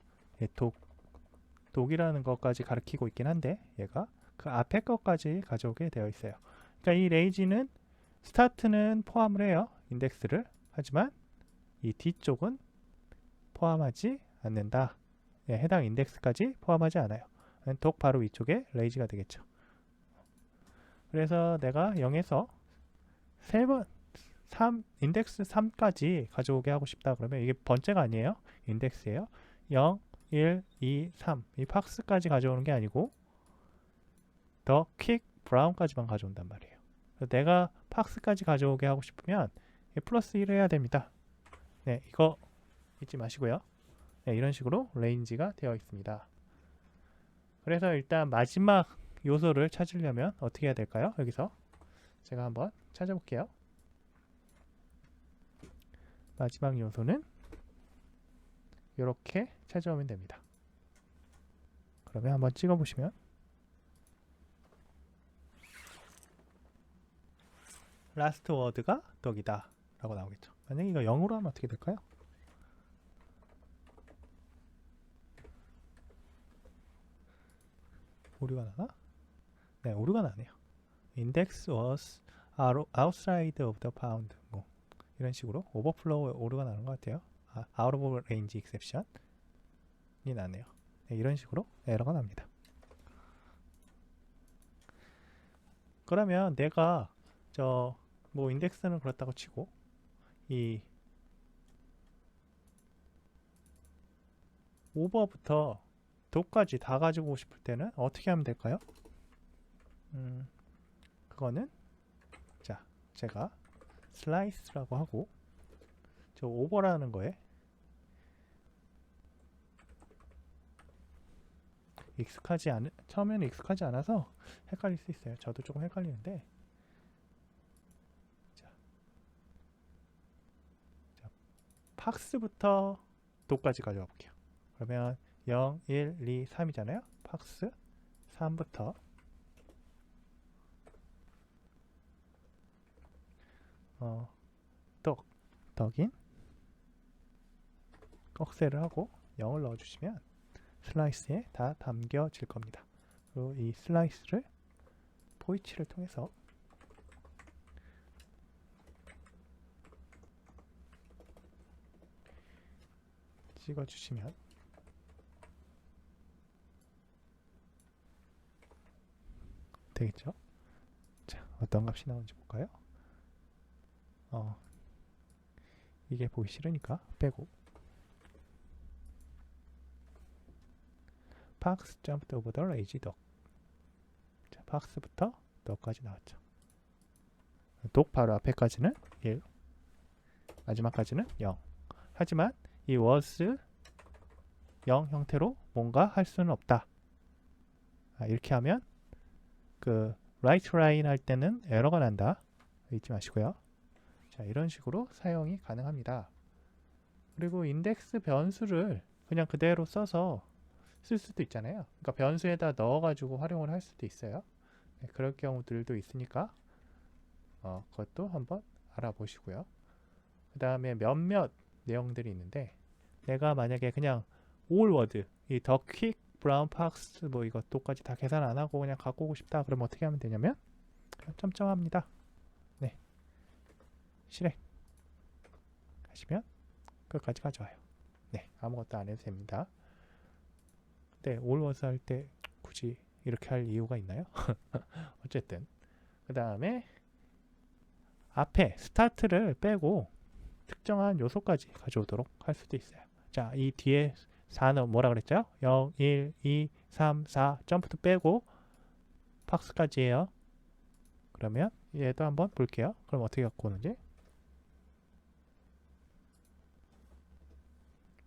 독이라는 것까지 가리키고 있긴 한데 얘가 그 앞에 것까지 가져오게 되어 있어요. 그러니까 이 레이지는 스타트는 포함을 해요. 인덱스를. 하지만 이 뒤쪽은 포함하지 않는다. 예, 해당 인덱스까지 포함하지 않아요. 독 바로 위쪽에 레이지가 되겠죠. 그래서 내가 0에서 3번 인덱스 3까지 가져오게 하고 싶다 그러면 이게 번째가 아니에요. 인덱스예요. 0, 1, 2, 3 이 팍스까지 가져오는 게 아니고 더 퀵 브라운까지만 가져온단 말이에요. 내가 팍스까지 가져오게 하고 싶으면 플러스 1을 해야 됩니다. 네, 이거 잊지 마시고요. 네, 이런 식으로 레인지가 되어 있습니다. 그래서 일단 마지막 요소를 찾으려면 어떻게 해야 될까요? 여기서 제가 한번 찾아볼게요. 마지막 요소는 이렇게 찾아오면 됩니다. 그러면 한번 찍어보시면 라스트 워드가 덕이다 라고 나오겠죠. 만약에 이거 0으로 하면 어떻게 될까요? 오류가 나나? 네, 오류가 나네요. Index was outside of the bound 뭐 이런 식으로 오버플로우 오류가 나는 것 같아요. out of range exception이 나네요. 네, 이런 식으로 에러가 납니다. 그러면 내가 뭐 인덱스는 그렇다고 치고 이 오버부터 도까지 다 가지고 오고 싶을 때는 어떻게 하면 될까요? 그거는 자 제가 슬라이스라고 하고 저 오버라는 거에 처음에는 익숙하지 않아서 헷갈릴 수 있어요. 저도 조금 헷갈리는데 자 팍스부터 도까지 가져와 볼게요. 그러면 0, 1, 2, 3이잖아요. 팍스 3부터 덕인 꺽쇠를 하고 0을 넣어주시면 슬라이스에 다 담겨질 겁니다. 그리고 이 슬라이스를 포이치를 통해서 찍어주시면 되겠죠? 자, 어떤 값이 나오는지 볼까요? 이게 보기 싫으니까 빼고 Fox jumped over the lazy dog. 자, Fox부터 dog까지 나왔죠. dog 바로 앞에까지는 1, 마지막까지는 0. 하지만 이 was 0 형태로 뭔가 할 수는 없다. 이렇게 하면 그 right line 할 때는 에러가 난다. 잊지 마시고요. 자, 이런 식으로 사용이 가능합니다. 그리고 인덱스 변수를 그냥 그대로 써서 쓸 수도 있잖아요. 그러니까 변수에다 넣어가지고 활용을 할 수도 있어요. 네, 그럴 경우들도 있으니까 그것도 한번 알아보시고요. 그 다음에 몇몇 내용들이 있는데 내가 만약에 그냥 all word 이 the quick brown fox 뭐 이것도까지 다 계산 안 하고 그냥 갖고 오고 싶다 그러면 어떻게 하면 되냐면 그냥 점점합니다. 네, 실행 하시면 끝까지 가져와요. 네, 아무것도 안 해도 됩니다. 근데 all words 할 때 굳이 이렇게 할 이유가 있나요? 어쨌든 그 다음에 앞에 스타트를 빼고 특정한 요소까지 가져오도록 할 수도 있어요. 자, 이 뒤에 4는 뭐라 그랬죠? 0, 1, 2, 3, 4 점프도 빼고 팍스까지예요. 그러면 얘도 한번 볼게요. 그럼 어떻게 갖고 오는지.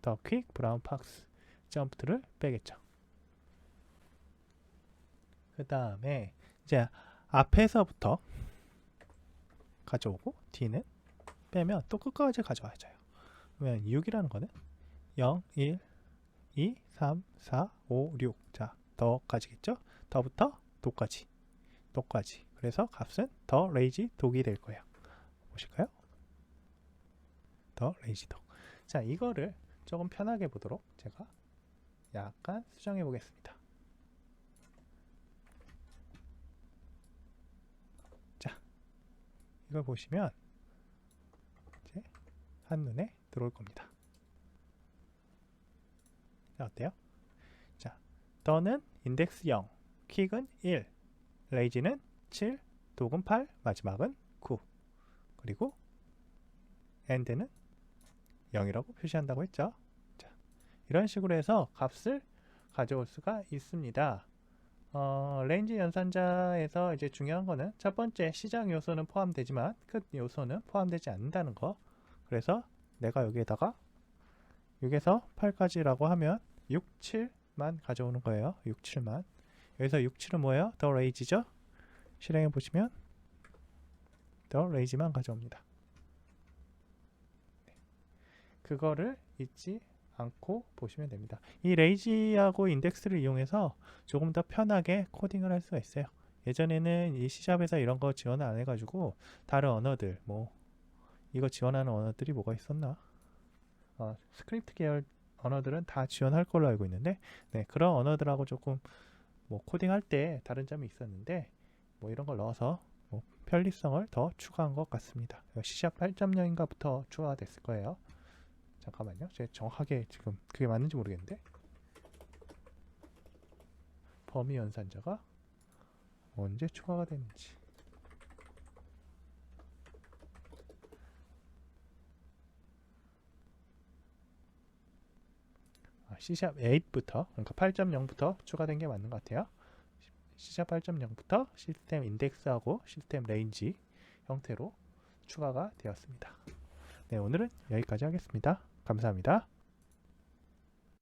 더 퀵 브라운 팍스 점프를 빼겠죠. 그 다음에 이제 앞에서부터 가져오고 뒤는 빼면 또 끝까지 가져와야죠. 그러면 6이라는 거는 0, 1, 2, 3, 4, 5, 6. 자, 더까지겠죠? 더부터 도까지. 도까지. 그래서 값은 더 레이지 독이 될 거예요. 보실까요? 더 레이지 독. 자, 이거를 조금 편하게 보도록 제가 약간 수정해 보겠습니다. 자, 이걸 보시면 이제 한눈에 들어올 겁니다. 자, 어때요? 자, 더는 인덱스 0, 퀵은 1, 레이지는 7, 독은 8, 마지막은 9. 그리고 엔드는 0이라고 표시한다고 했죠. 자, 이런 식으로 해서 값을 가져올 수가 있습니다. 레인지 연산자에서 이제 중요한 거는 첫 번째 시작 요소는 포함되지만 끝 요소는 포함되지 않는다는 거. 그래서 내가 여기에다가 6에서 8까지라고 하면 6, 7만 가져오는 거예요. 6, 7만. 여기서 6, 7은 뭐예요? 더 레이지죠? 실행해 보시면 더 레이지만 가져옵니다. 네. 그거를 잊지 않고 보시면 됩니다. 이 레이지하고 인덱스를 이용해서 조금 더 편하게 코딩을 할 수가 있어요. 예전에는 이 C샵에서 이런 거 지원을 안 해가지고 다른 언어들 뭐 이거 지원하는 언어들이 뭐가 있었나? 스크립트 계열 언어들은 다 지원할 걸로 알고 있는데 네, 그런 언어들하고 조금 뭐 코딩할 때 다른 점이 있었는데 뭐 이런 걸 넣어서 뭐 편리성을 더 추가한 것 같습니다. C# 8.0인가부터 추가가 됐을 거예요. 잠깐만요. 제가 정확하게 지금 그게 맞는지 모르겠는데 범위 연산자가 언제 추가가 됐는지. C# 8부터 그러니까 8.0부터 추가된 게 맞는 것 같아요. C# 8.0부터 시스템 인덱스하고 시스템 레인지 형태로 추가가 되었습니다. 네, 오늘은 여기까지 하겠습니다. 감사합니다.